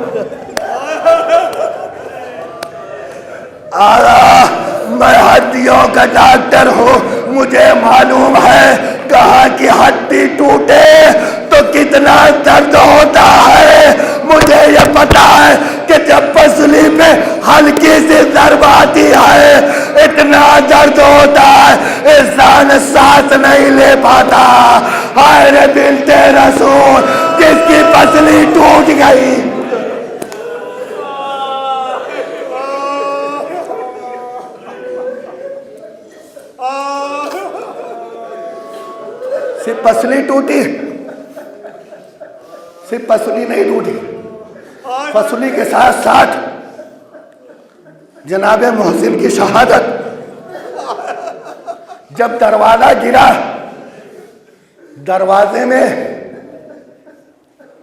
آغا میں ہڈیوں کا ڈاکٹر ہوں، مجھے معلوم ہے کہاں کی ہڈی ٹوٹے تو کتنا درد ہوتا ہے. مجھے یہ پتا ہے کہ جب پسلی پہ ہلکی سی ضرب آتی ہے اتنا درد ہوتا ہے انسان سانس نہیں لے پاتا. ہائے رے بنت رسول جس کی پسلی ٹوٹ گئی. صرف پسلی ٹوٹی، صرف پسلی نہیں ٹوٹی، پسلی کے ساتھ ساتھ جناب محسن کی شہادت. جب دروازہ گرا، دروازے میں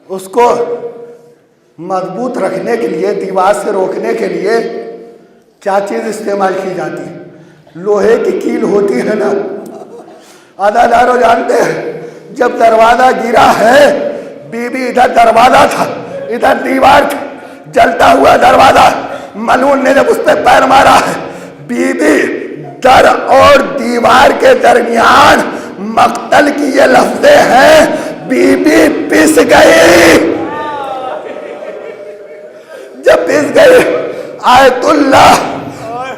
اس کو مضبوط رکھنے کے لیے، دیوار سے روکنے کے لیے کیا چیز استعمال کی جاتی ہے؟ لوہے کی کیل ہوتی ہے نا. عزادارو جانتے ہیں جب دروازہ گرا ہے، بی بی ادھر دروازہ تھا، ادھر دیوار تھا، جلتا ہوا دروازہ. ملعون نے جب اس پہ پیر مارا ہے، بی بی در اور دیوار کے درمیان مقتل کی یہ لفظیں ہیں، بی بی پس گئی. جب پس گئی، آیت اللہ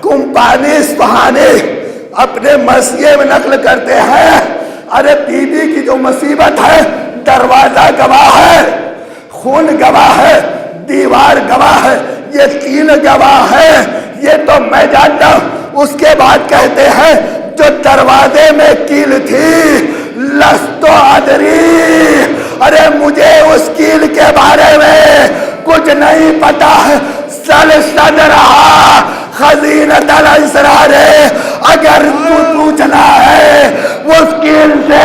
کمپانی اصفہانی اپنے مرثیے میں نقل کرتے ہیں، ارے بی بی کی جو مصیبت ہے، دروازہ گواہ ہے، خون گواہ ہے، دیوار گواہ ہے، یہ تین گواہ ہے. یہ تو میں جانتا ہوں. اس کے بعد کہتے ہیں جو دروازے میں کیل تھی، لستو ادری، ارے مجھے اس کیل کے بارے میں کچھ نہیں پتا ہے. سلسلہ رہا خزینت الاسرار، اگر تو پوچھنا ہے اس کیل سے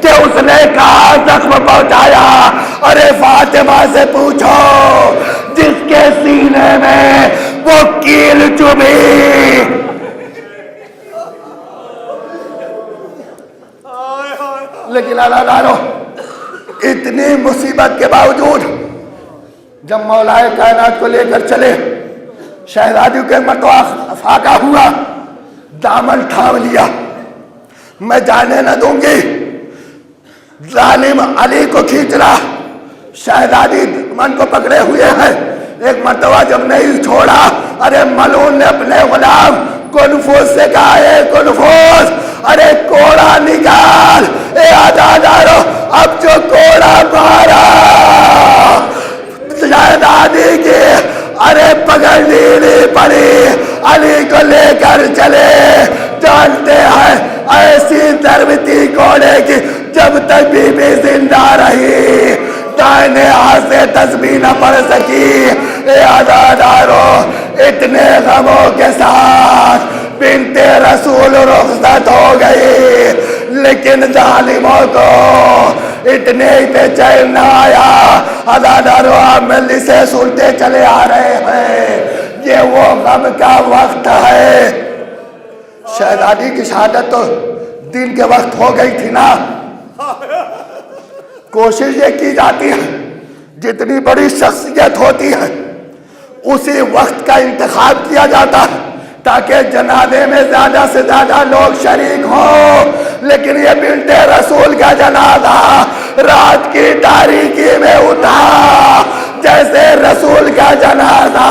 کہ اس نے کہاں زخم پہنچایا، ارے فاطمہ سے پوچھو جس کے سینے میں وہ کیل چبھی. لیکن عزادارو اتنی مصیبت کے باوجود جب مولائے کائنات کو لے کر چلے، شہزادی کے مرتبہ فاقہ ہوا، دامن تھام لیا. میں جانے نہ دوں گی. ظالم علی کو کھینچ رہا، شہزادی من کو پکڑے ہوئے ہیں. ایک مرتبہ جب نہیں چھوڑا، ارے ملعون نے اپنے غلام کنفوس سے کہا، اے کنفوس ارے کوڑا نکال. اے عزادارو اب جو کوڑا مارا شہزادی کی ارے پکڑ نہیں پڑی، علی کو لے کر چلے. جانتے ہیں ایسی ضرب تھی کوڑے کی جب تک بی بی زندہ رہی دائنے ہاتھ سے تسبیح نہ پڑھ سکی. اے عزادارو اتنے غموں کے ساتھ بنت رسول رخصت ہو گئی، لیکن ظالموں کو اتنے ہی پہ چین نہ آیا، عزادارو آپ مجلسیں سنتے چلے آ رہے ہیں، یہ وہ غم کا وقت ہے۔ شہزادی کی شہادت تو دن کے وقت ہو گئی تھی نا۔ کوشش یہ کی جاتی ہے جتنی بڑی شخصیت ہوتی ہے اسی وقت کا انتخاب کیا جاتا ہے تاکہ جنازے میں زیادہ سے زیادہ لوگ شریک ہوں، لیکن یہ بنت رسول کا جنازہ رات کی تاریکی میں اٹھا، جیسے رسول کا جنازہ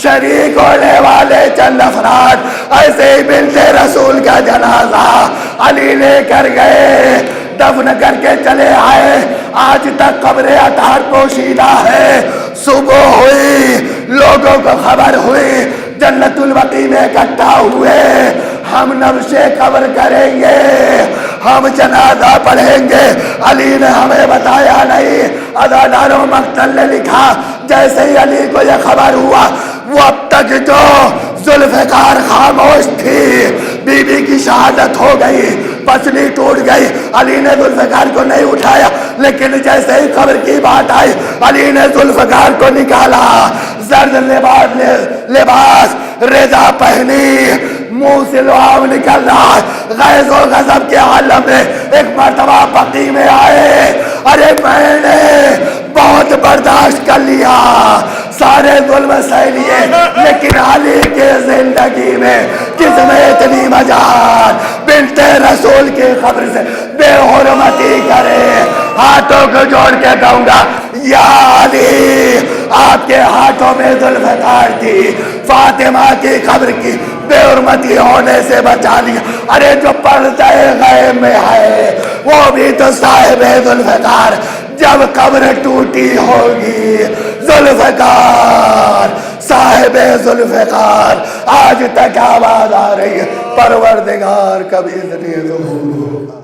شریک ہونے والے چند افراد، ایسے ہی بنت رسول کا جنازہ علی لے کر گئے، دفن کر کے چلے آئے۔ آج تک قبر اطہار پوشیدہ ہے۔ صبح ہوئی، لوگوں کو خبر ہوئی، جنت البقیع میں اکٹھا ہوئے، ہم نبش قبر کریں گے، ہم جنازہ پڑھیں گے۔ علی نے ہمیں بتایا نہیں، عزادارو مقتل نے لکھا جیسے ہی علی کو یہ خبر ہوا، وہ اب تک جو ذوالفقار خاموش تھی، بی بی کی شہادت ہو گئی، پسلی ٹوٹ گئی، علی نے ذوالفقار کو نہیں اٹھایا، لیکن جیسے ہی قبر کی بات آئی علی نے ذوالفقار کو نکالا، زرد لباس رضا پہنی، منہ سے لعاب نکل رہا، غیظ و غضب کے عالم میں ایک مرتبہ بقیع میں آئے، ارے میں نے بہت برداشت کر لیا، سارے ظلم سہ لیے، لیکن علی کے زندگی میں کس میں اتنی مجال بنت رسول کی قبر سے بے حرمتی کرے؟ ہاتھوں کو جوڑ کے کہوں گا یا علی، آپ کے ہاتھوں میں ذوالفقار تھی، فاطمہ کی قبر کی بے حرمتی ہونے سے بچا لیا۔ ارے جو پردہ غیب میں ہے وہ بھی تو صاحب ذوالفقار، جب قبر ٹوٹی ہوگی ذوالفقار صاحب ذوالفقار، آج تک آواز آ رہی ہے پروردگار کبھی اتنی ظہور ہوگا۔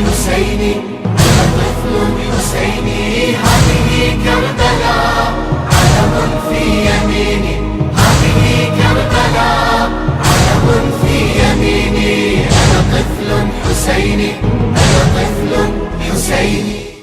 حسيني طفل حسيني، هذه كربلاء علم في يميني، هذه كربلاء علم في يميني، أنا طفل حسيني، أنا طفل حسيني.